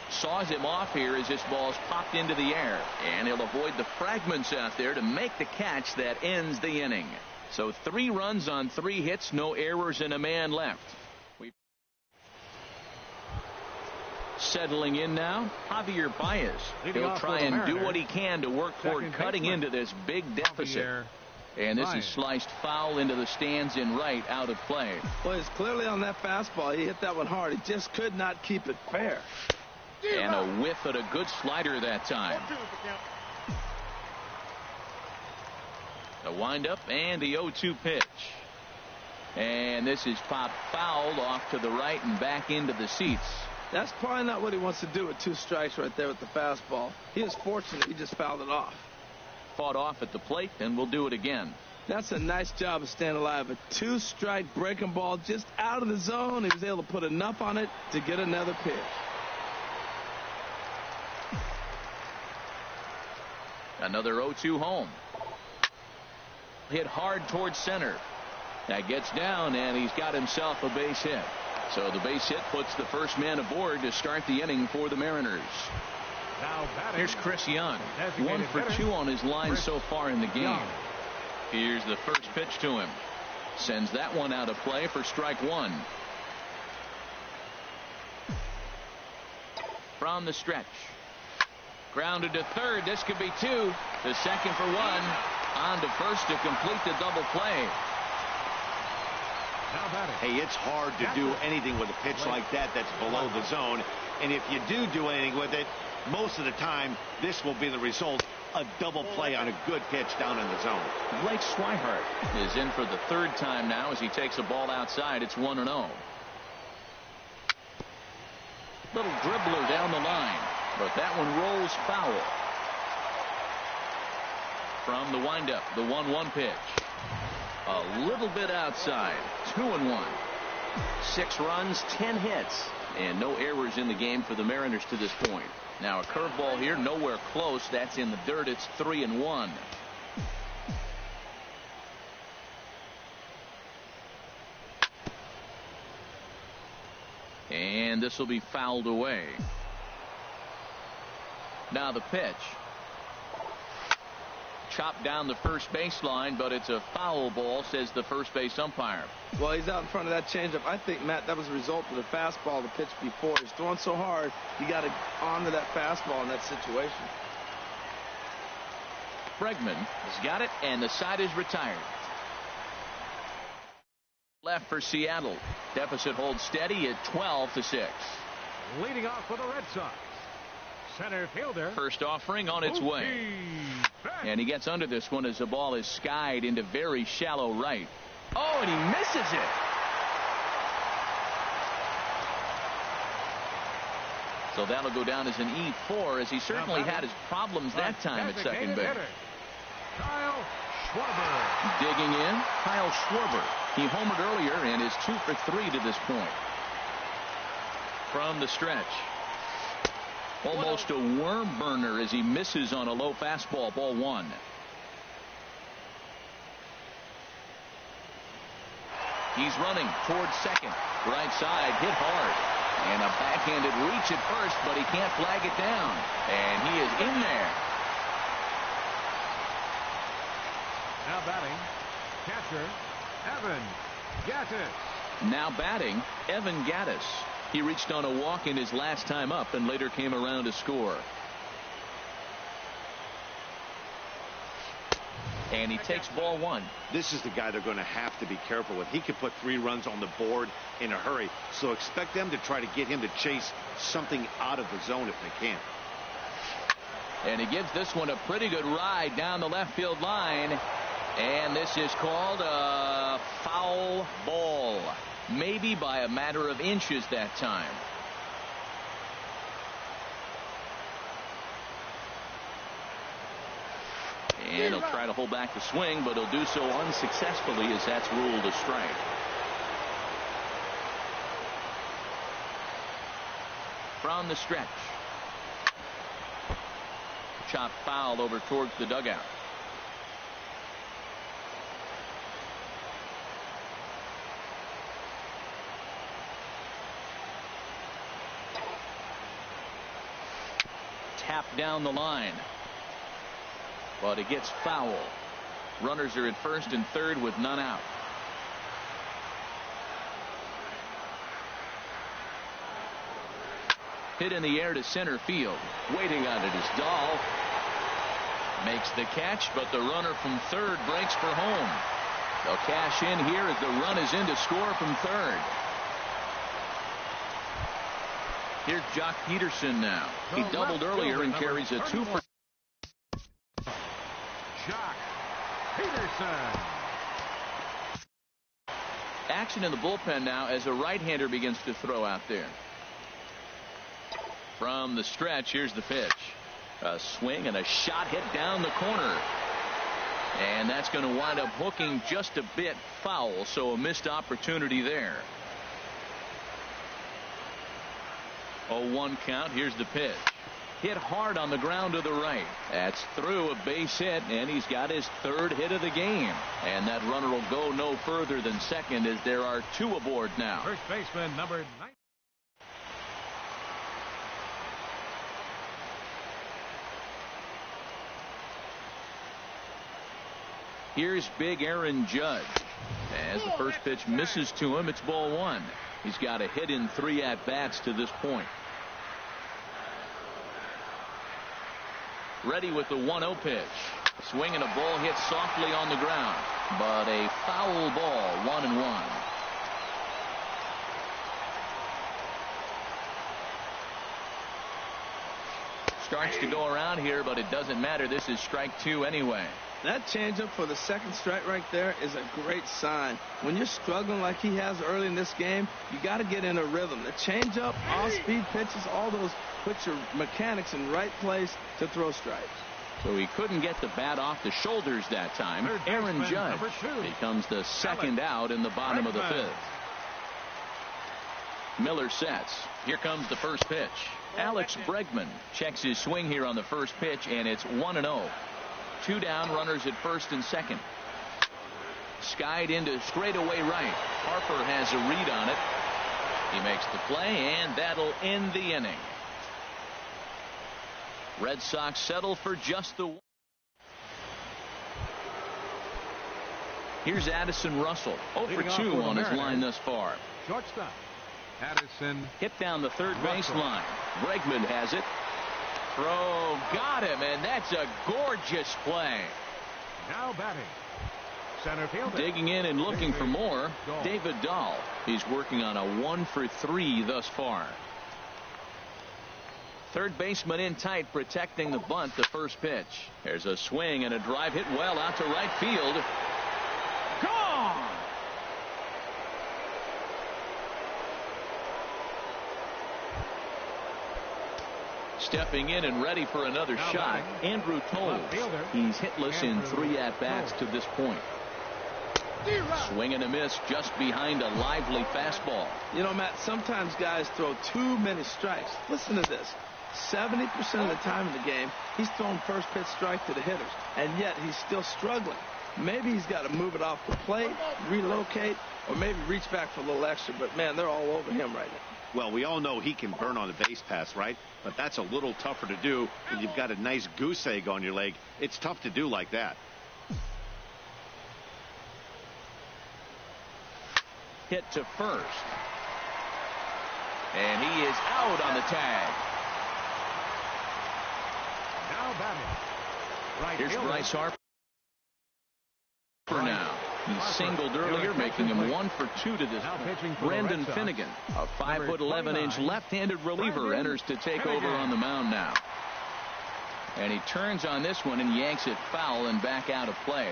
Saws him off here as this ball's popped into the air, and he'll avoid the fragments out there to make the catch that ends the inning. So 3 runs on 3 hits, no errors, and a man left. Settling in now, Javier Baez. He'll try and do what he can to work toward cutting into this big deficit. And this is sliced foul into the stands in right, out of play. Well, it's clearly on that fastball. He hit that one hard. He just could not keep it fair. And a whiff at a good slider that time. The windup and the 0-2 pitch. And this is popped fouled off to the right and back into the seats. That's probably not what he wants to do with 2 strikes right there with the fastball. He was fortunate he just fouled it off. Fought off at the plate, and we'll do it again. That's a nice job of staying alive. A 2-strike breaking ball just out of the zone. He was able to put enough on it to get another pitch. Another 0-2 home. Hit hard towards center. That gets down, and he's got himself a base hit. So the base hit puts the first man aboard to start the inning for the Mariners. Now batting. Here's Chris Young. 1 for 2 on his line so far in the game. Here's the first pitch to him. Sends that one out of play for strike 1. From the stretch. Grounded to third. This could be 2. The second for 1. On to first to complete the double play. Hey, it's hard to do anything with a pitch like that that's below the zone. And if you do anything with it, most of the time, this will be the result. A double play on a good pitch down in the zone. Blake Swihart is in for the 3rd time now as he takes a ball outside. It's 1-0. Little dribbler down the line, but that one rolls foul. From the windup, the 1-1 pitch. A little bit outside. 2-1. 6 runs, 10 hits, and no errors in the game for the Mariners to this point. Now a curveball here, nowhere close. That's in the dirt. It's 3-1. And this will be fouled away. Now the pitch. Chopped down the first baseline, but it's a foul ball, says the first base umpire. Well, he's out in front of that changeup. I think, Matt, that was a result of the fastball, the pitch before. He's throwing so hard, you got to onto that fastball in that situation. Bregman has got it, and the side is retired. Left for Seattle. Deficit holds steady at 12-6. Leading off for the Red Sox, center fielder. First offering on its way. And he gets under this one as the ball is skied into very shallow right. Oh, and he misses it. So that'll go down as an E4, as he certainly had his problems that time at second base. Kyle Schwarber. Digging in, Kyle Schwarber. He homered earlier and is 2 for 3 to this point. From the stretch. Almost a worm burner as he misses on a low fastball. Ball 1. He's running towards second. Right side, hit hard. And a backhanded reach at first, but he can't flag it down. And he is in there. Now batting, catcher Evan Gattis. Now batting, Evan Gattis. He reached on a walk in his last time up and later came around to score. And he takes ball 1. This is the guy they're going to have to be careful with. He could put 3 runs on the board in a hurry. So expect them to try to get him to chase something out of the zone if they can. And he gives this one a pretty good ride down the left field line. And this is called a foul ball. Maybe by a matter of inches that time. And he'll try to hold back the swing, but he'll do so unsuccessfully as that's ruled a strike. From the stretch. Chop foul over towards the dugout. Tap down the line. But it gets foul. Runners are at first and third with none out. Hit in the air to center field. Waiting on it is Dahl. Makes the catch, but the runner from third breaks for home. They'll cash in here as the run is in to score from third. Here's Jock Peterson now. He doubled earlier and carries a 2 for. Jock Peterson. Action in the bullpen now as a right-hander begins to throw out there. From the stretch, here's the pitch. A swing and a shot hit down the corner. And that's going to wind up hooking just a bit foul, so a missed opportunity there. 0-1 count. Here's the pitch. Hit hard on the ground to the right. That's through, a base hit, and he's got his third hit of the game. And that runner will go no further than second as there are 2 aboard now. First baseman number 9. Here's big Aaron Judge. As the first pitch misses to him, it's ball 1. He's got a hit in 3 at-bats to this point. Ready with the 1-0 pitch. Swing and a ball hit softly on the ground. But a foul ball, 1-1. Starts to go around here, but it doesn't matter. This is strike 2 anyway. That changeup for the second strike right there is a great sign. When you're struggling like he has early in this game, you got to get in a rhythm. The changeup, off-speed pitches, all those put your mechanics in right place to throw strikes. So he couldn't get the bat off the shoulders that time. Aaron Judge becomes the second out in the bottom of the 5th. Miller sets. Here comes the first pitch. Alex Bregman checks his swing here on the first pitch, and it's 1-0. 2 down, runners at first and second. Skied into straightaway right. Harper has a read on it. He makes the play, and that'll end the inning. Red Sox settle for just the one. Here's Addison Russell. 0 for 2 on his line thus far. Shortstop Addison. Hit down the third base line. Bregman has it. Throw got him, and that's a gorgeous play. Now batting. Center fielder. Digging in and looking for more. David Dahl. He's working on a 1 for 3 thus far. Third baseman in tight, protecting the bunt. The first pitch. There's a swing and a drive hit well out to right field. Gone. Stepping in and ready for another shot, Andrew Toles. He's hitless in 3 at-bats to this point. Swing and a miss just behind a lively fastball. You know, Matt, sometimes guys throw too many strikes. Listen to this. 70% of the time in the game, he's throwing first pitch strike to the hitters, and yet he's still struggling. Maybe he's got to move it off the plate, relocate, or maybe reach back for a little extra, but man, they're all over him right now. Well, we all know he can burn on the base pass, right? But that's a little tougher to do when you've got a nice goose egg on your leg. It's tough to do like that. Hit to first. And he is out on the tag. Now batting. Here's Bryce Harper now. He singled earlier, making him 1 for 2 to this point. Brandon Finnegan, a 5'11" left-handed reliever, enters to take over on the mound now. And he turns on this one and yanks it foul and back out of play.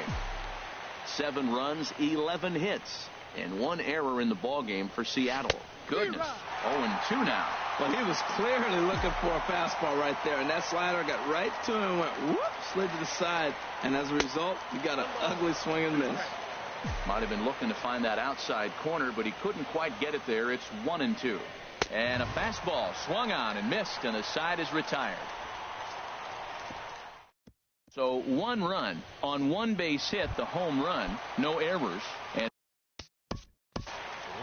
7 runs, 11 hits, and 1 error in the ballgame for Seattle. Goodness. 0-2 now. Well, he was clearly looking for a fastball right there, and that slider got right to him and went whoop, slid to the side, and as a result, he got an ugly swing and miss. Might have been looking to find that outside corner, but he couldn't quite get it there. It's 1-2. And a fastball swung on and missed, and the side is retired. So 1 run on 1 base hit, the home run, no errors. And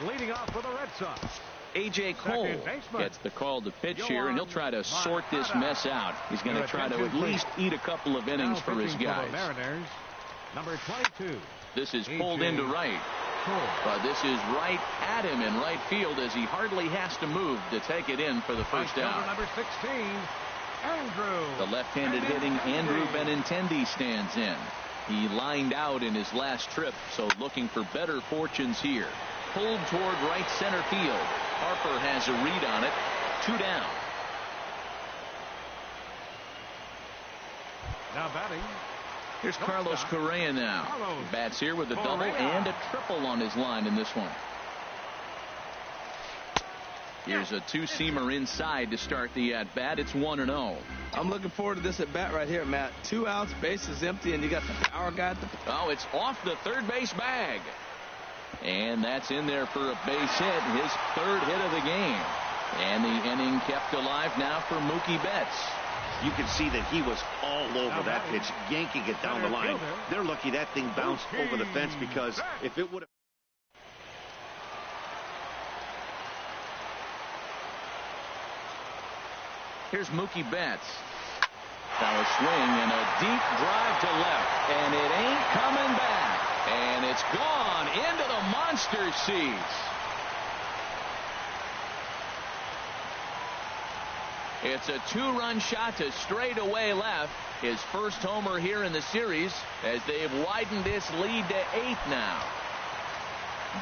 leading off for the Red Sox, A.J. Cole gets the call to pitch here, and he'll try to sort this mess out. He's going to try to at least eat a couple of innings for his guys. Mariners, number 22. This is pulled into right. But this is right at him in right field as he hardly has to move to take it in for the first out. Number 16, Andrew. The left-handed hitting Andrew Benintendi stands in. He lined out in his last trip, so looking for better fortunes here. Pulled toward right center field. Harper has a read on it. 2 down. Now batting. Here's Carlos Correa now. Bats here with a double and a triple on his line in this one. Here's a 2-seamer inside to start the at-bat. It's 1-0. I'm looking forward to this at-bat right here, Matt. 2 outs, base is empty, and you got the power guy at the... Oh, it's off the third base bag. And that's in there for a base hit, his 3rd hit of the game. And the inning kept alive now for Mookie Betts. You can see that he was all over that pitch, yanking it down the line. They're lucky that thing bounced over the fence, because if it would have... Here's Mookie Betts. Now a swing and a deep drive to left, and it ain't coming back. And it's gone into the monster seats. It's a 2-run shot to straightaway left. His first homer here in the series as they've widened this lead to 8 now.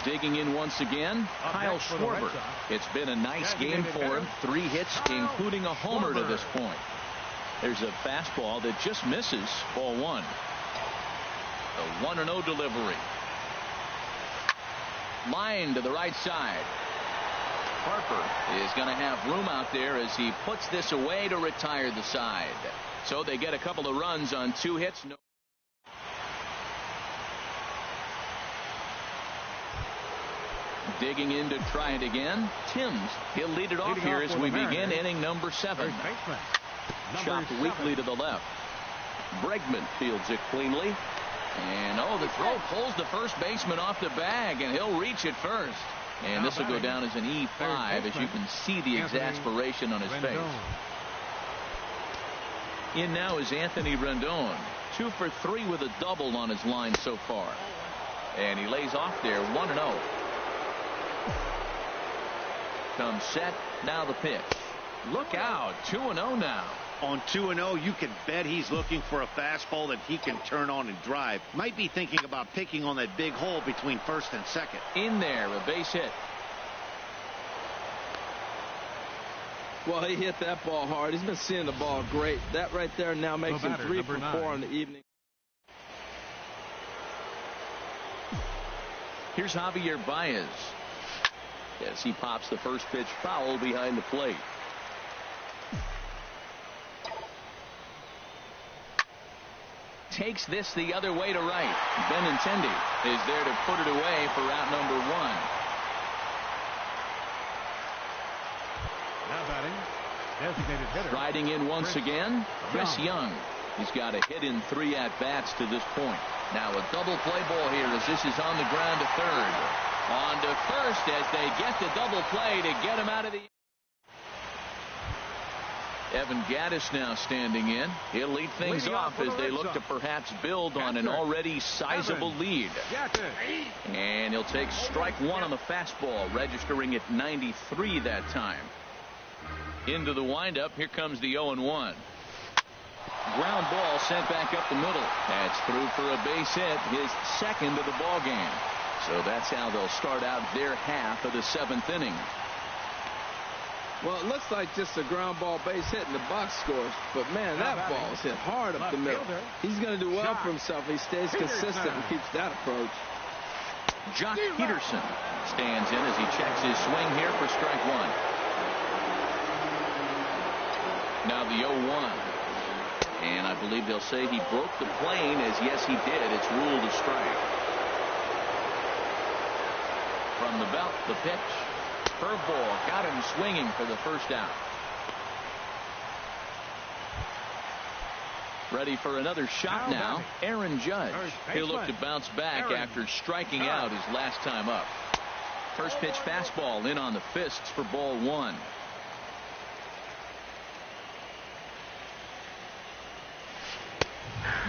Digging in once again, Kyle Schwarber. It's been a nice game for him. 3 hits, including a homer to this point. There's a fastball that just misses. Ball 1. The 1-0 delivery. Line to the right side. Harper is going to have room out there as he puts this away to retire the side. So they get a couple of runs on 2 hits. No. Digging in to try it again. Timms. He'll lead it off here as we begin inning number 7. Chopped weakly to the left. Bregman fields it cleanly. And, the throw pulls the first baseman off the bag, and he'll reach it first. And this will go down as an E5, as you can see the exasperation on his face. In now is Anthony Rendon. 2 for 3 with a double on his line so far. And he lays off there, 1-0. Comes set, now the pitch. Look out, 2-0 now. On 2-0, you can bet he's looking for a fastball that he can turn on and drive. Might be thinking about picking on that big hole between first and second. In there, a base hit. Well, he hit that ball hard. He's been seeing the ball great. That right there now makes him 3 for 4 on the evening. Here's Javier Baez. Yes, he pops the first pitch foul behind the plate. Takes this the other way to right. Benintendi is there to put it away for out number 1. Now batting, designated hitter. Riding in once again, Chris Young. He's got a hit in 3 at-bats to this point. Now a double play ball here as this is on the ground to third. On to first as they get the double play to get him out of the... Evan Gattis now standing in. He'll lead things off as they look to perhaps build on an already sizable lead. And he'll take strike 1 on the fastball, registering at 93 that time. Into the windup. Here comes the 0-1. Ground ball sent back up the middle. That's through for a base hit, his second of the ball game. So that's how they'll start out their half of the 7th inning. Well, it looks like just a ground ball base hit in the box scores. But, man, that ball is hit hard up the middle. He's going to do well for himself. He stays consistent and keeps that approach. Jock Peterson stands in as he checks his swing here for strike 1. Now the 0-1. And I believe they'll say he broke the plane, as yes, he did. It's ruled a strike. From the belt, the pitch. Curveball got him swinging for the first out. Ready for another shot now. Aaron Judge. He'll look to bounce back after striking out his last time up. First pitch fastball in on the fists for ball 1.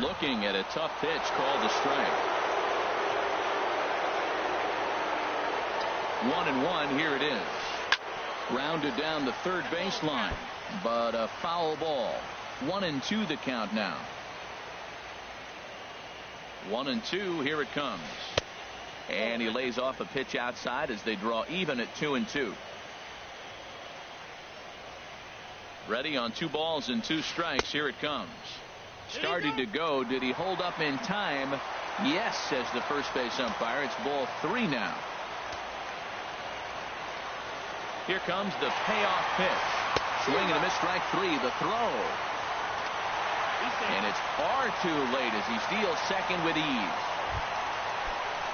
Looking at a tough pitch called a strike. 1-1. Here it is. Rounded down the third baseline, but a foul ball. 1-2 the count now. 1-2. Here it comes. And he lays off a pitch outside as they draw even at 2-2. Ready on 2 balls and 2 strikes. Here it comes. Started to go. Did he hold up in time? Yes, says the first base umpire. It's ball 3 now. Here comes the payoff pitch. Swing and a miss, strike 3. The throw. And it's far too late as he steals second with ease.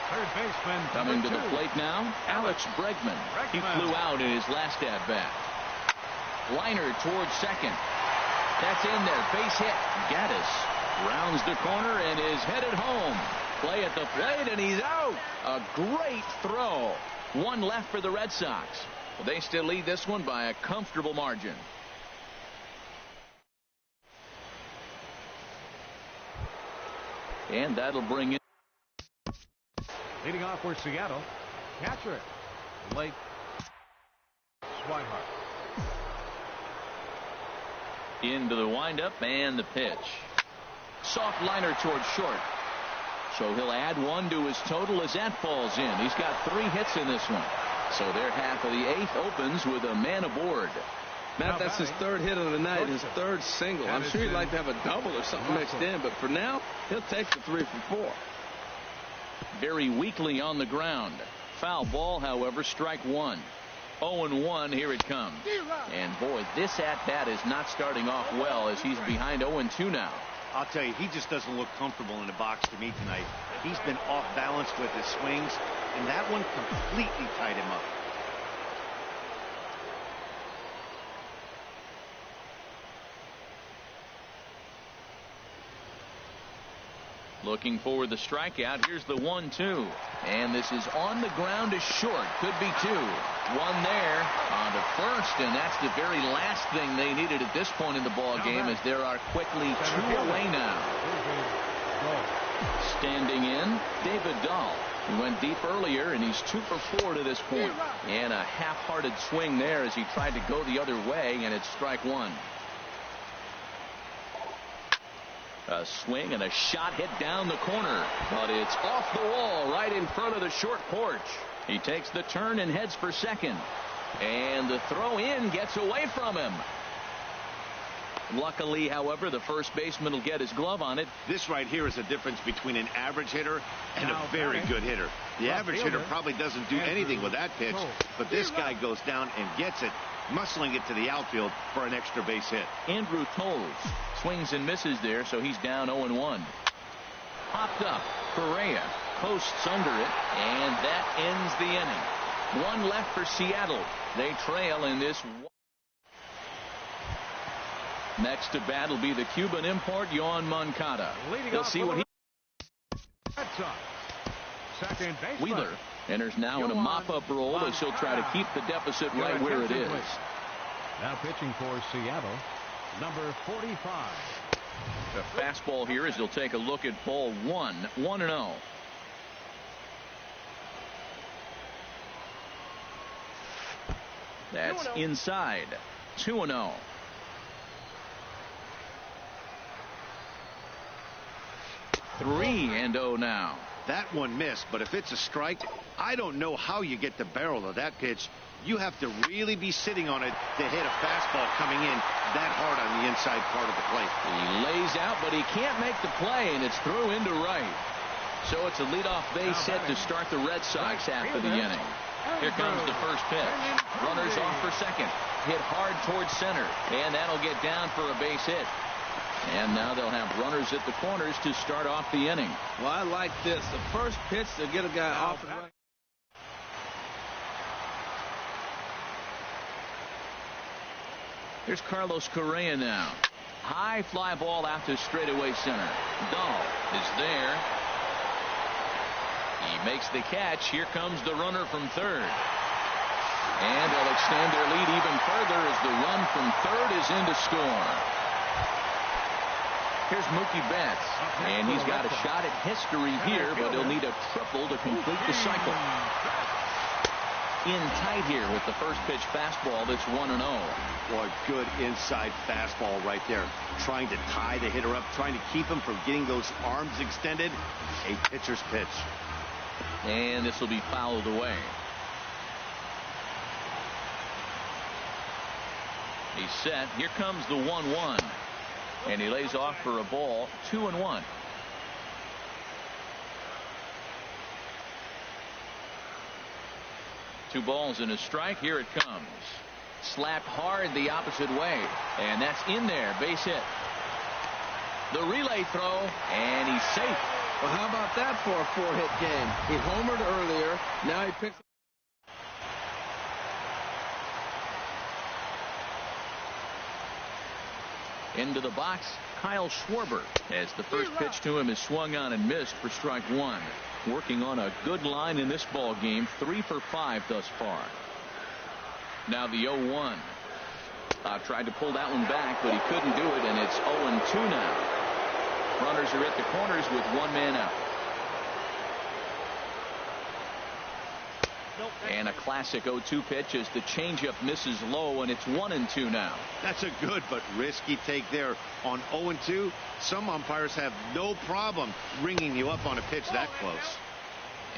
Third baseman coming to the plate now, Alex Bregman. He flew out in his last at-bat. Liner towards second. That's in there. Base hit. Gattis rounds the corner and is headed home. Play at the plate, and he's out. A great throw. 1 left for the Red Sox. They still lead this one by a comfortable margin. And that'll bring in. Leading off for Seattle, catcher, Blake Swihart. Into the windup and the pitch. Soft liner towards short. So he'll add 1 to his total as that falls in. He's got 3 hits in this one. So their half of the 8th opens with a man aboard. Matt, that's his 3rd hit of the night, his 3rd single. I'm sure he'd like to have a double or something mixed in, but for now, he'll take the 3 for 4. Very weakly on the ground. Foul ball, however, strike 1. 0-1, here it comes. And boy, this at-bat is not starting off well as he's behind 0-2 now. I'll tell you, he just doesn't look comfortable in the box to me tonight. He's been off balance with his swings. and that one completely tied him up. Looking for the strikeout. Here's the 1-2. And this is on the ground, is short. Could be two. One there on to first, and that's the very last thing they needed at this point in the ball game, as there are quickly two away now. Standing in, David Dahl. He went deep earlier, and he's 2 for 4 to this point. And a half-hearted swing there as he tried to go the other way, and it's strike one. A swing and a shot hit down the corner, but it's off the wall right in front of the short porch. He takes the turn and heads for second, and the throw in gets away from him. Luckily, however, the first baseman will get his glove on it. This right here is the difference between an average hitter and a very good hitter. The average hitter probably doesn't do anything with that pitch, but this guy goes down and gets it, muscling it to the outfield for an extra base hit. Andrew Toles swings and misses there, so he's down 0-1. Popped up. Correa posts under it, and that ends the inning. One left for Seattle. They trail in this. Next to bat will be the Cuban import, Yoan Moncada. He'll see what he. Wheeler enters now in a mop-up role as he'll try to keep the deficit right where it is. Now pitching for Seattle, number 45. The fastball here as he'll take a look at ball 1-0. That's inside. 2-0. Three and 0 now. That one missed, but if it's a strike, I don't know how you get the barrel of that pitch. You have to really be sitting on it to hit a fastball coming in that hard on the inside part of the plate. He lays out, but he can't make the play, and it's through into right. So it's a leadoff base hit to start the Red Sox after the inning. Here comes the first pitch. Runners off for second. Hit hard towards center, and that'll get down for a base hit. And now they'll have runners at the corners to start off the inning. Well, I like this. The first pitch to get a guy off and running. Here's Carlos Correa now. High fly ball out to straightaway center. Dahl is there. He makes the catch. Here comes the runner from third. And they'll extend their lead even further as the run from third is in to score. Here's Mookie Betts, and he's got a shot at history here, but he'll need a triple to complete the cycle. In tight here with the first pitch fastball that's 1-0. Boy, good inside fastball right there. Trying to tie the hitter up, trying to keep him from getting those arms extended. A pitcher's pitch. And this will be fouled away. He's set. Here comes the 1-1. And he lays off for a ball. 2-1. Two balls and a strike. Here it comes. Slapped hard the opposite way. And that's in there. Base hit. The relay throw. And he's safe. Well, how about that for a 4-hit game? He homered earlier. Now he picks. Into the box, Kyle Schwarber, as the first pitch to him is swung on and missed for strike one. Working on a good line in this ball game, 3 for 5 thus far. Now the 0-1. Tried to pull that one back, but he couldn't do it, and it's 0-2 now. Runners are at the corners with one man out. And a classic 0-2 pitch as the changeup misses low, and it's 1-2 now. That's a good but risky take there on 0-2. Some umpires have no problem ringing you up on a pitch that close.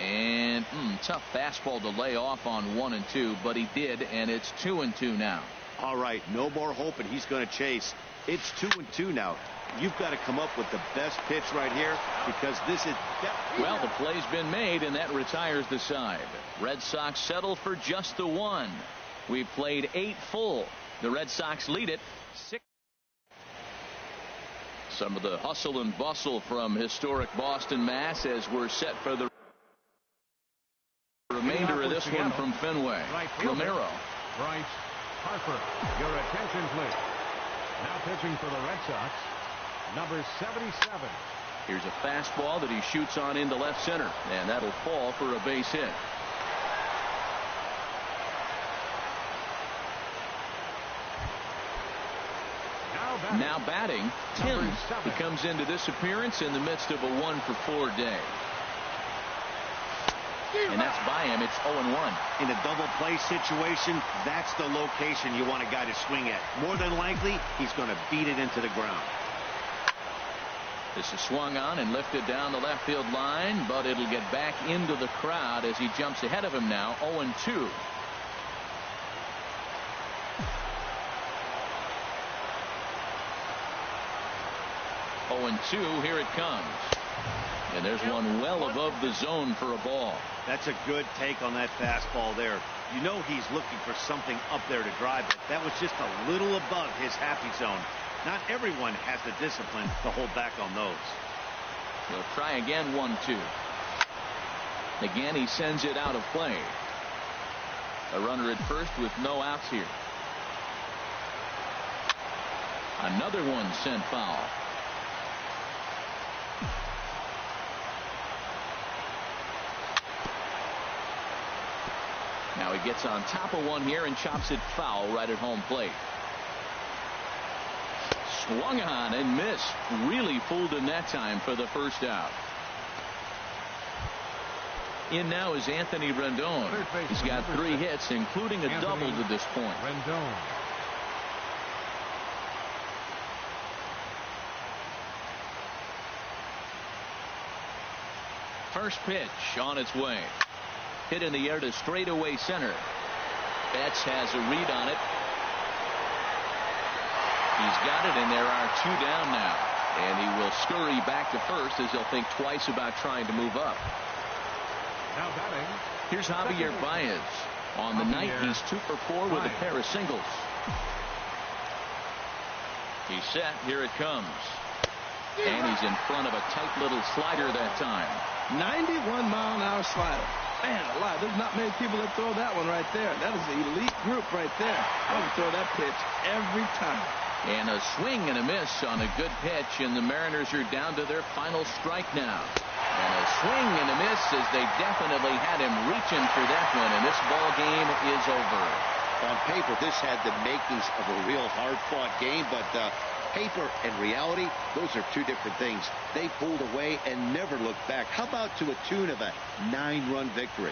And tough fastball to lay off on 1-2, but he did, and it's 2-2 now. All right, no more hope, and he's going to chase. It's 2-2 now. You've got to come up with the best pitch right here, because this is. Well, the play's been made, and that retires the side. Red Sox settle for just the one. We've played 8 full. The Red Sox lead it 6. Some of the hustle and bustle from historic Boston, Mass, as we're set for the this one from Fenway. Right Romero. Bryce Harper. Your attention, please. Now pitching for the Red Sox, number 77. Here's a fastball that he shoots on into left center, and that'll fall for a base hit. Now batting, Tim. He comes into this appearance in the midst of a 1-for-4 day. And that's by him. It's 0-1. In a double play situation, that's the location you want a guy to swing at. More than likely, he's going to beat it into the ground. This is swung on and lifted down the left field line, but it'll get back into the crowd as he jumps ahead of him now, 0-2. Here it comes. And there's one well above the zone for a ball. That's a good take on that fastball there. You know he's looking for something up there to drive it. That was just a little above his happy zone. Not everyone has the discipline to hold back on those. He'll try again, 1-2. Again, he sends it out of play. A runner at first with no outs here. Another one sent foul. Now he gets on top of one here and chops it foul right at home plate. Swung on and missed. Really fooled him that time for the first out. In now is Anthony Rendon. He's got 3 hits, including a double to this point. Rendon. First pitch on its way. Hit in the air to straightaway center. Betts has a read on it. He's got it, and there are 2 down now. And he will scurry back to first as he'll think twice about trying to move up. Now batting. Here's Javier Baez. On the night, he's 2 for 4 with a pair of singles. He's set. Here it comes. And he's in front of a tight little slider that time. 91-mile-an-hour slider. Man alive, there's not many people that throw that one right there. That is an elite group right there. I would throw that pitch every time. And a swing and a miss on a good pitch, and the Mariners are down to their final strike now. And a swing and a miss as they definitely had him reaching for that one, and this ball game is over. On paper, this had the makings of a real hard-fought game, but paper and reality, those are 2 different things. They pulled away and never looked back. How about to a tune of a 9-run victory?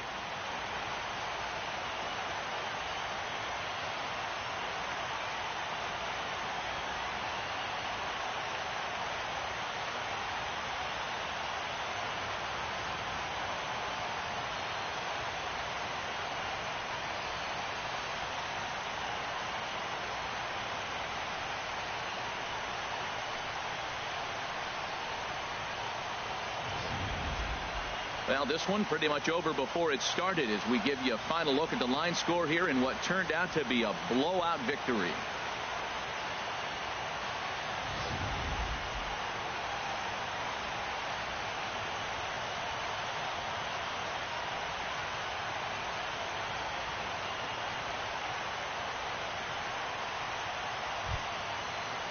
Well, this one pretty much over before it started as we give you a final look at the line score here in what turned out to be a blowout victory.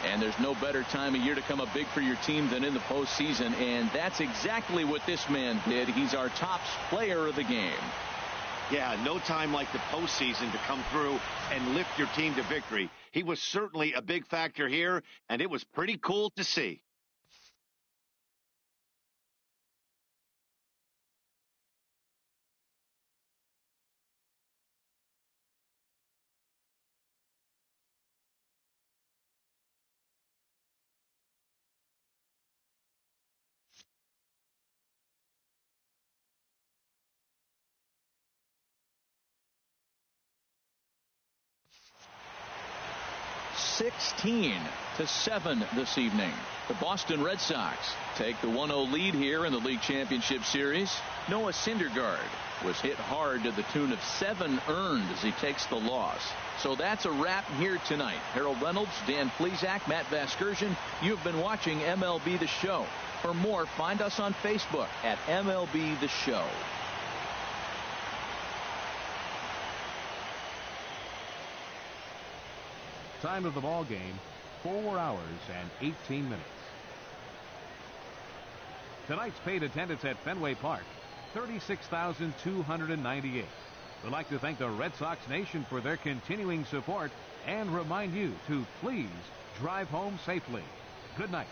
And there's no better time of year to come up big for your team than in the postseason, and that's exactly what this man did. He's our top player of the game. Yeah, no time like the postseason to come through and lift your team to victory. He was certainly a big factor here, and it was pretty cool to see. (16-7) this evening. The Boston Red Sox take the 1-0 lead here in the League Championship Series. Noah Syndergaard was hit hard to the tune of 7 earned as he takes the loss. So that's a wrap here tonight. Harold Reynolds, Dan Plesac, Matt Vasgersian. You've been watching MLB The Show. For more, find us on Facebook at MLB The Show. Time of the ball game, 4 hours and 18 minutes. Tonight's paid attendance at Fenway Park, 36,298. We'd like to thank the Red Sox Nation for their continuing support and remind you to please drive home safely. Good night.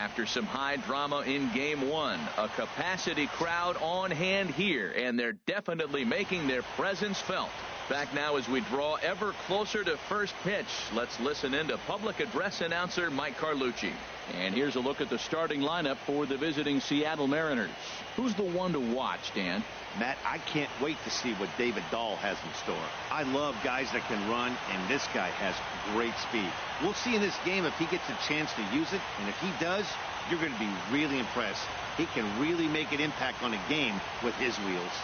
After some high drama in game one, a capacity crowd on hand here, and they're definitely making their presence felt. Back now as we draw ever closer to first pitch. Let's listen in to public address announcer Mike Carlucci. And here's a look at the starting lineup for the visiting Seattle Mariners. Who's the one to watch, Dan? Matt, I can't wait to see what David Dahl has in store. I love guys that can run, and this guy has great speed. We'll see in this game if he gets a chance to use it, and if he does, you're going to be really impressed. He can really make an impact on a game with his wheels.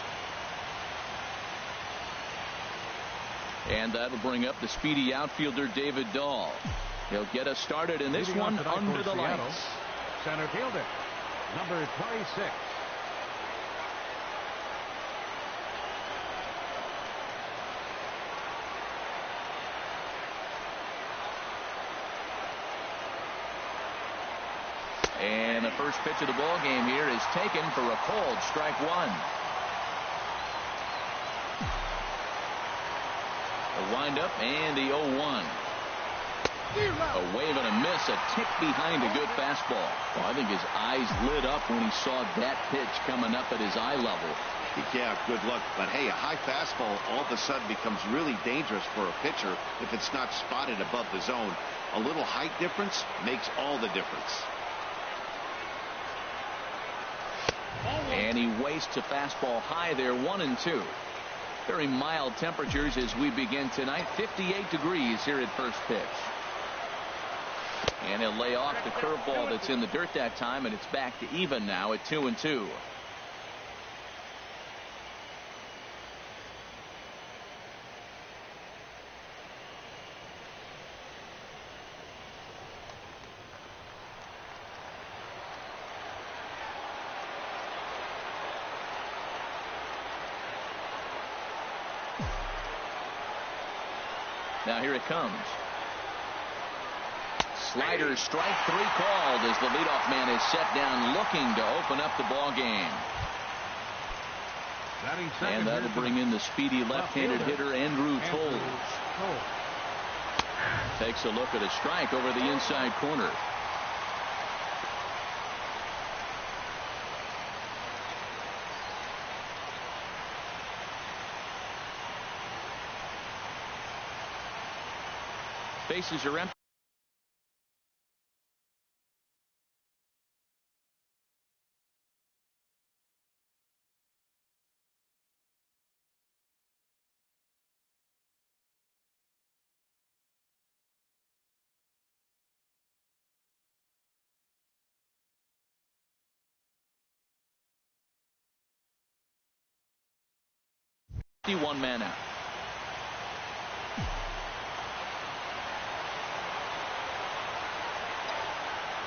And that'll bring up the speedy outfielder David Dahl. He'll get us started in this one under the lights. Center fielder, number 26. And the first pitch of the ball game here is taken for a cold strike one. A windup and the 0-1. A wave and a miss, a tick behind a good fastball. Well, I think his eyes lit up when he saw that pitch coming up at his eye level. Yeah, good luck. But hey, a high fastball all of a sudden becomes really dangerous for a pitcher if it's not spotted above the zone. A little height difference makes all the difference. And he wastes a fastball high there, 1-2. Very mild temperatures as we begin tonight. 58 degrees here at first pitch. And he'll lay off the curveball that's in the dirt that time, and it's back to even now at 2-2. Now here it comes. Slider, strike three called as the leadoff man is set down looking to open up the ball game. And that'll bring in the speedy left-handed hitter Andrew Toles. Takes a look at a strike over the inside corner. Bases are empty. One man out.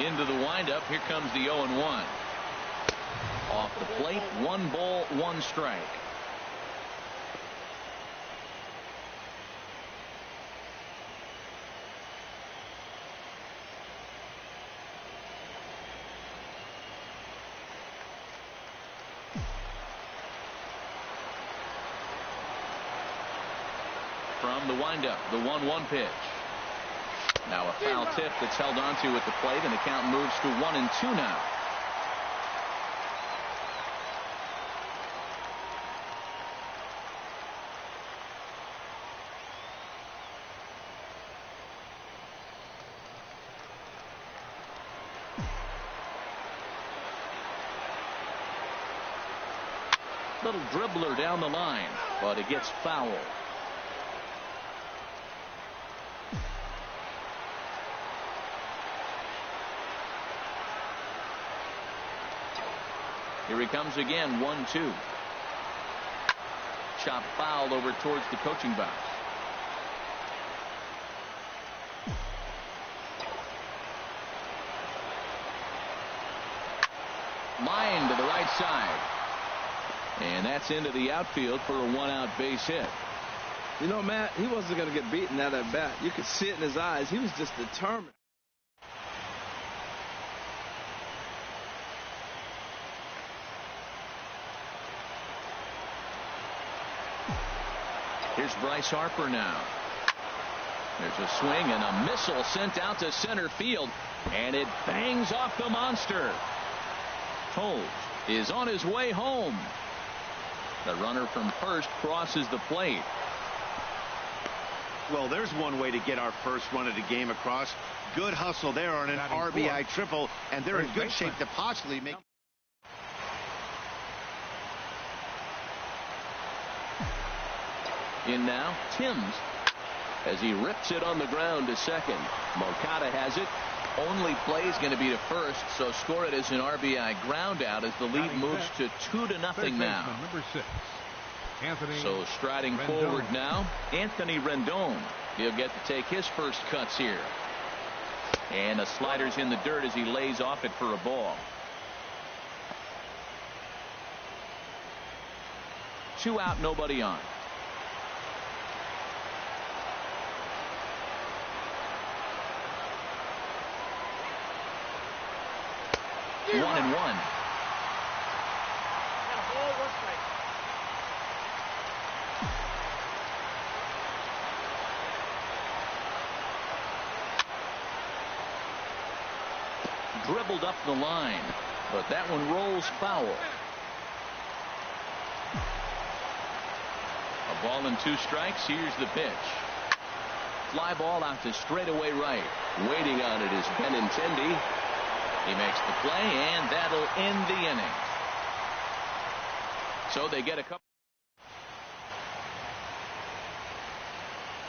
Into the windup. Here comes the 0-1. Off the plate. 1 ball, 1 strike. From the windup, the 1-1 pitch. Now a foul tip that's held onto at the plate, and the count moves to 1-2 now. Little dribbler down the line, but it gets fouled. Here he comes again, 1-2. Chop foul over towards the coaching box. Line to the right side. And that's into the outfield for a 1-out base hit. You know, Matt, he wasn't going to get beaten out of that bat. You could see it in his eyes. He was just determined. Here's Bryce Harper now. There's a swing and a missile sent out to center field, and it bangs off the monster. Toles is on his way home. The runner from first crosses the plate. Well, there's one way to get our first run of the game across. Good hustle there on an RBI triple, and they're in good shape to possibly make. In now, Timms, as he rips it on the ground to second. Moncada has it. Only play is going to be to first, so score it as an RBI ground out as the lead moves to 2-0 now. Number 6. Anthony So striding Rendon. forward now, Anthony Rendon. He'll get to take his first cuts here. And a slider's in the dirt as he lays off it for a ball. 2 out, nobody on. One and one. Dribbled up the line, but that one rolls foul. A ball and 2 strikes. Here's the pitch. Fly ball out to straightaway right. Waiting on it is Benintendi. He makes the play, and that'll end the inning. So they get a couple.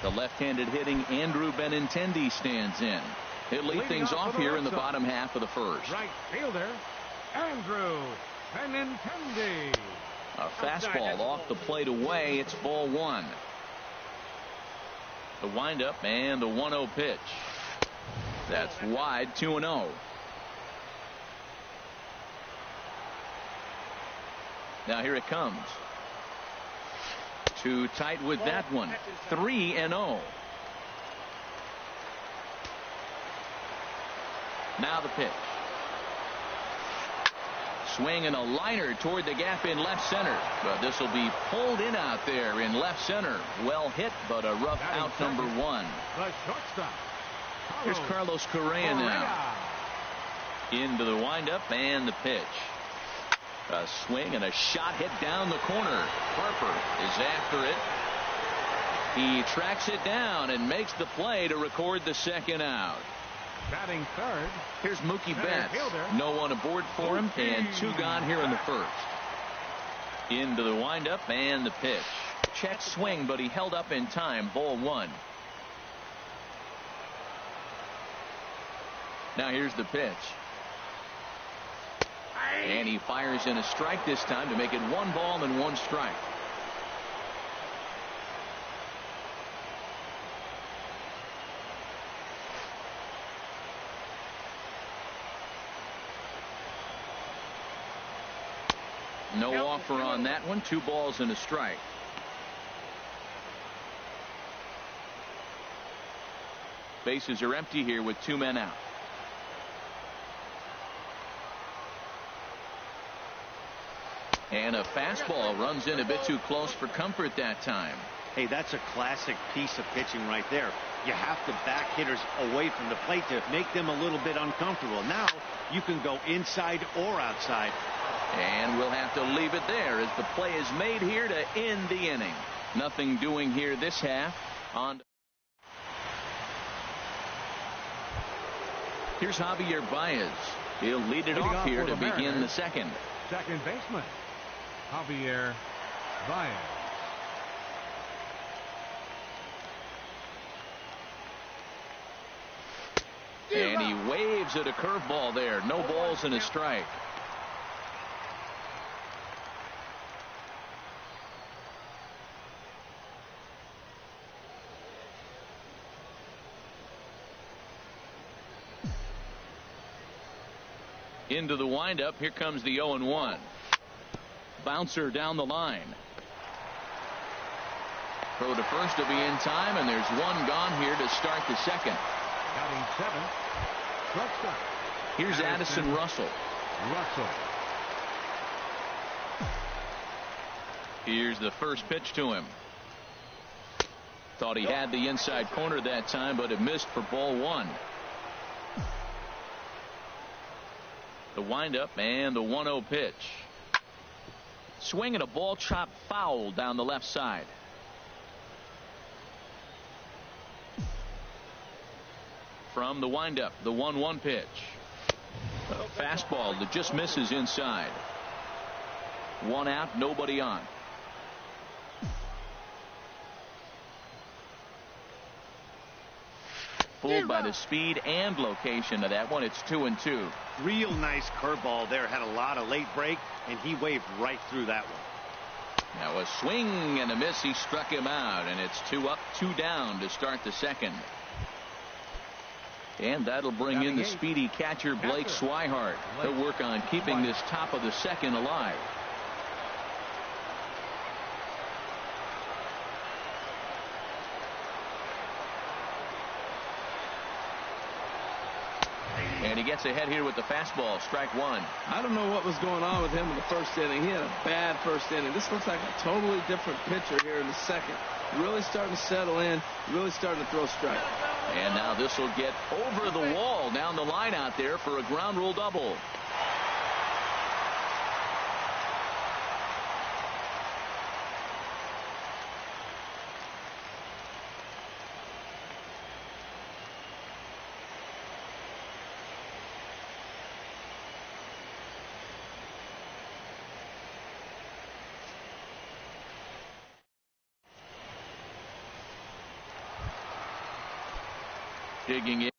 The left-handed hitting Andrew Benintendi stands in. He'll lead things off here in the bottom half of the first. Right fielder, Andrew Benintendi. A fastball off the plate away. It's ball 1. The windup and the 1-0 pitch. That's wide, 2-0. Now here it comes. Too tight with that one. 3-0. Now the pitch. Swing and a liner toward the gap in left center. But this will be pulled in out there in left center. Well hit, but a rough out, number 1. The shortstop. Here's Carlos Correa now. Into the windup and the pitch. A swing and a shot hit down the corner. Harper is after it. He tracks it down and makes the play to record the second out. Batting third. Here's Mookie Betts. No one aboard for him, and 2 gone here in the first. Into the windup and the pitch. Check swing, but he held up in time. Ball 1. Now here's the pitch. And he fires in a strike this time to make it 1 ball and 1 strike. No offer on that one. 2 balls and a strike. Bases are empty here with 2 men out. And a fastball runs in a bit too close for comfort that time. Hey, that's a classic piece of pitching right there. You have to back hitters away from the plate to make them a little bit uncomfortable. Now you can go inside or outside. And we'll have to leave it there as the play is made here to end the inning. Nothing doing here this half. Here's Javier Baez. He'll lead it off here to begin the second. Second baseman, Javier Baez. And he waves at a curveball there. No balls and a strike. Into the windup. Here comes the 0-1. Bouncer down the line. Throw to first will be in time, and there's 1 gone here to start the second. Counting 7. Shortstop. Here's Addison Russell. Here's the first pitch to him. Thought he had the inside corner that time, but it missed for ball one. The windup and the 1-0 pitch. Swing and a ball chopped foul down the left side. From the windup, the 1-1 pitch. A fastball that just misses inside. One out, nobody on. Fooled by the speed and location of that one. It's 2-2. Real nice curveball there. Had a lot of late break, and he waved right through that one. Now a swing and a miss. He struck him out, and it's 2 up, 2 down to start the second. And that'll bring in the speedy catcher, Blake Swihart. He'll work on keeping this top of the second alive. And he gets ahead here with the fastball. Strike one. I don't know what was going on with him in the first inning. He had a bad first inning. This looks like a totally different pitcher here in the second. Really starting to settle in. Really starting to throw strikes. And now this will get over the wall down the line out there for a ground rule double. Digging in.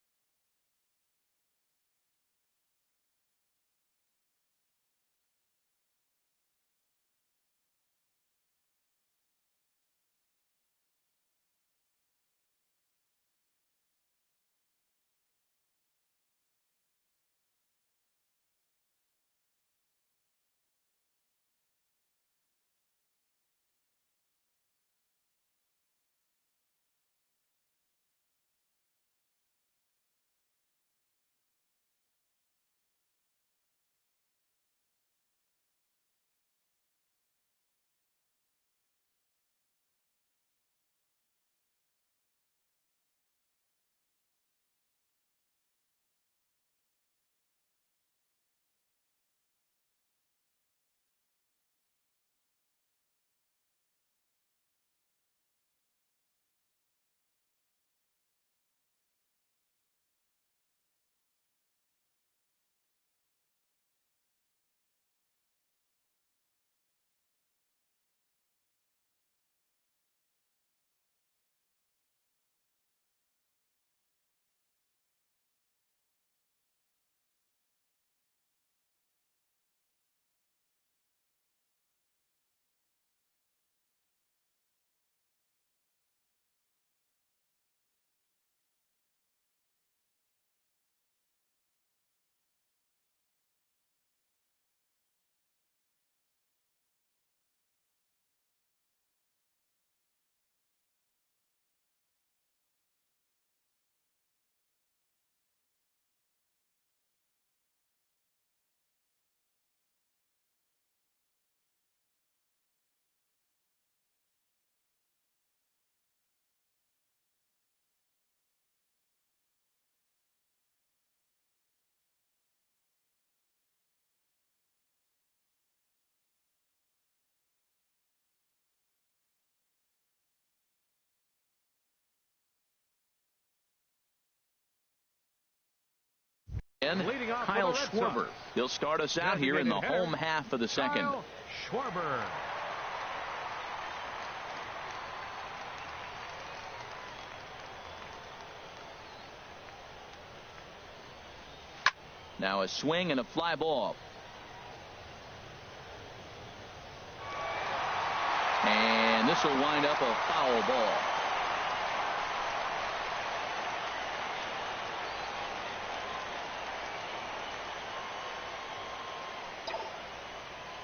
Kyle Schwarber. He'll start us out here in the home half of the second. Kyle Schwarber. Now a swing and a fly ball. And this will wind up a foul ball.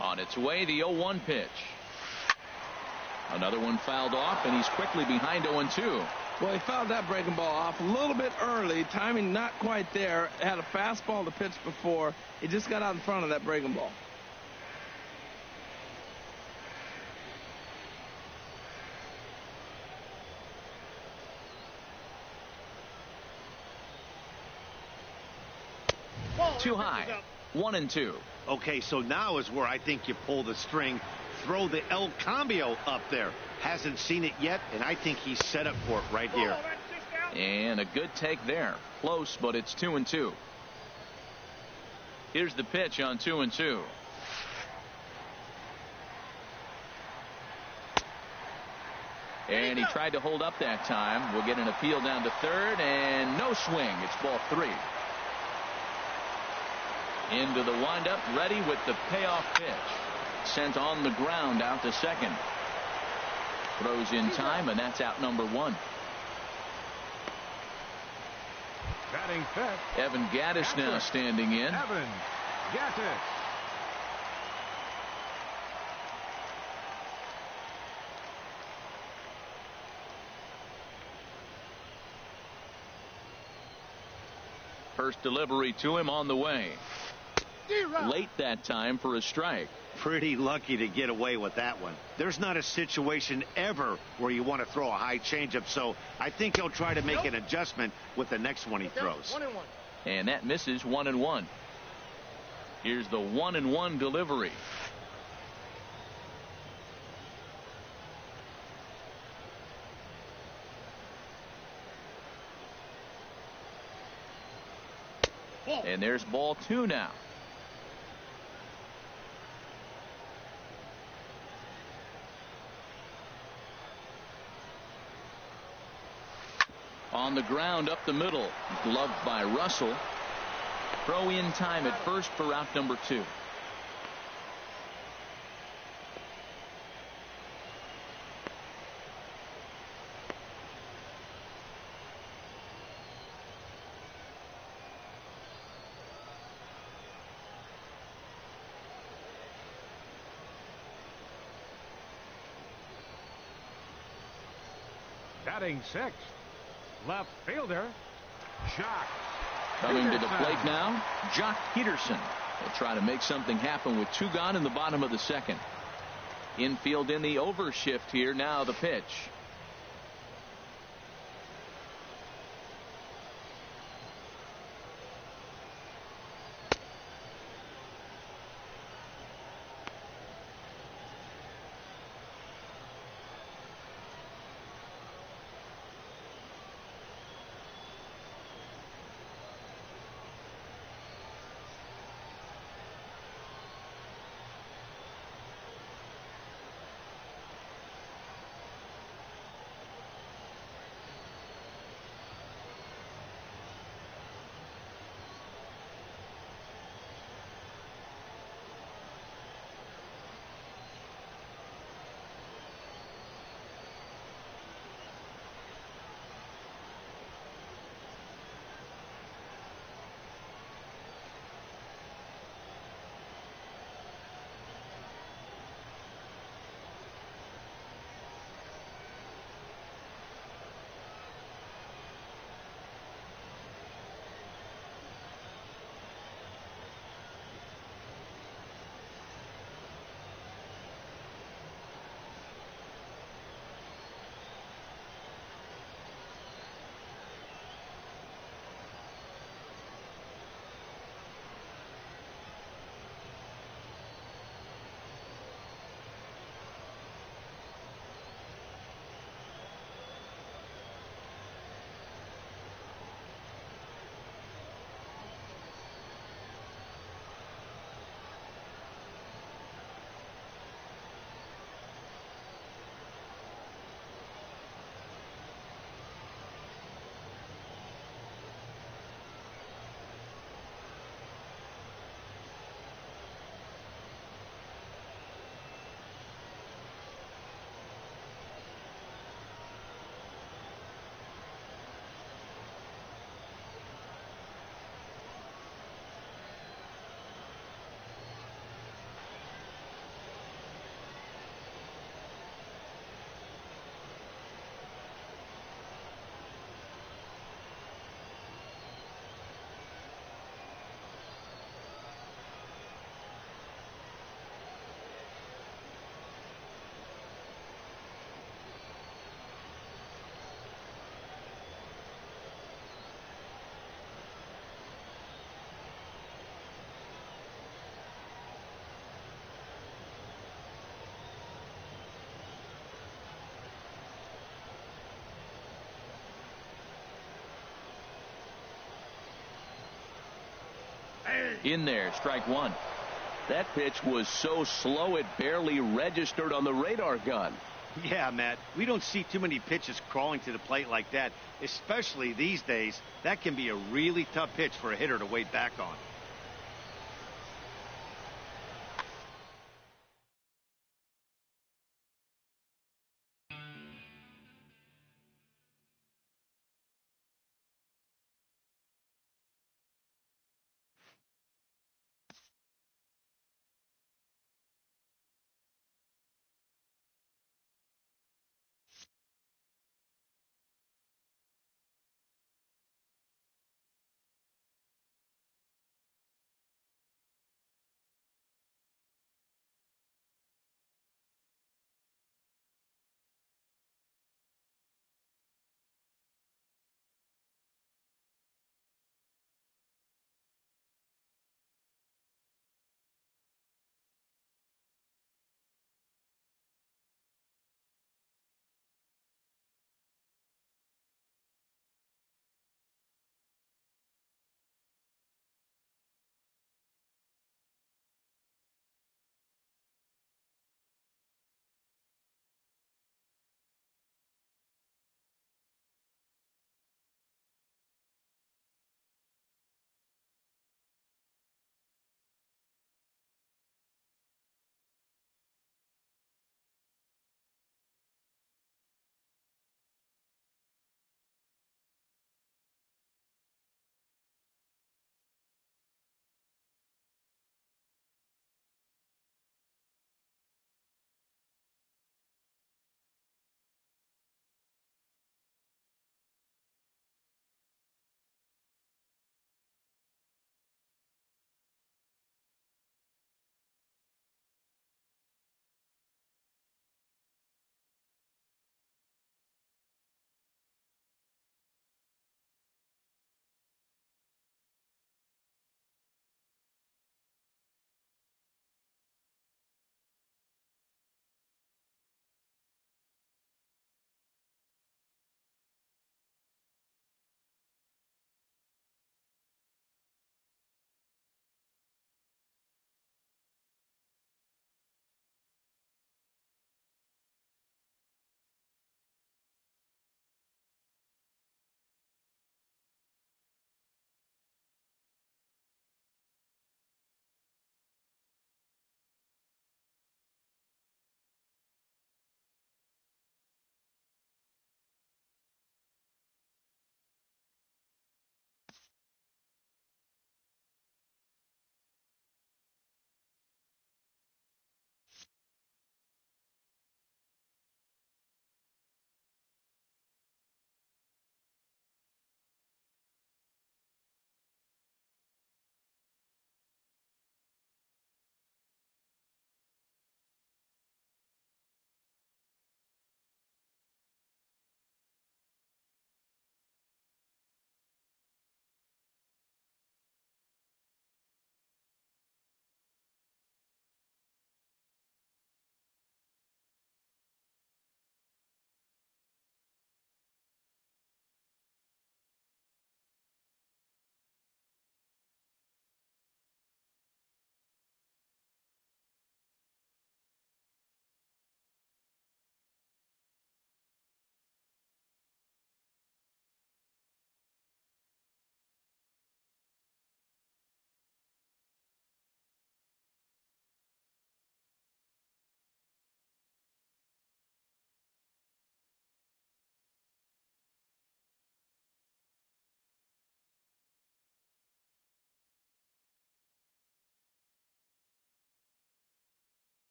On its way, the 0-1 pitch. Another one fouled off, and he's quickly behind 0-2. Well, he fouled that breaking ball off a little bit early. Timing not quite there. Had a fastball to pitch before. He just got out in front of that breaking ball. Too high. 1-2. Okay, so now is where I think you pull the string. Throw the El Cambio up there. Hasn't seen it yet, and I think he's set up for it right here. And a good take there. Close, but it's 2-2. Here's the pitch on 2-2. And he tried to hold up that time. We'll get an appeal down to third, and no swing. It's ball 3. Into the windup, ready with the payoff pitch. Sent on the ground out to second. Throws in time, and that's out number 1. Batting fifth. Evan Gattis now standing in. Evan Gattis. First delivery to him on the way. Late that time for a strike. Pretty lucky to get away with that one. There's not a situation ever where you want to throw a high changeup, so I think he'll try to make an adjustment with the next one he throws. And that misses. 1-1. Here's the 1-1 delivery. And there's ball 2 now. On the ground up the middle. Gloved by Russell. Throw in time at first for out number 2. Batting sixth. Left fielder, Jock. Coming to the plate now, Jock Peterson. Will try to make something happen with 2 gone in the bottom of the second. Infield in the overshift here. Now the pitch. In there, strike one. That pitch was so slow it barely registered on the radar gun. Yeah, Matt, we don't see too many pitches crawling to the plate like that, especially these days. That can be a really tough pitch for a hitter to wait back on.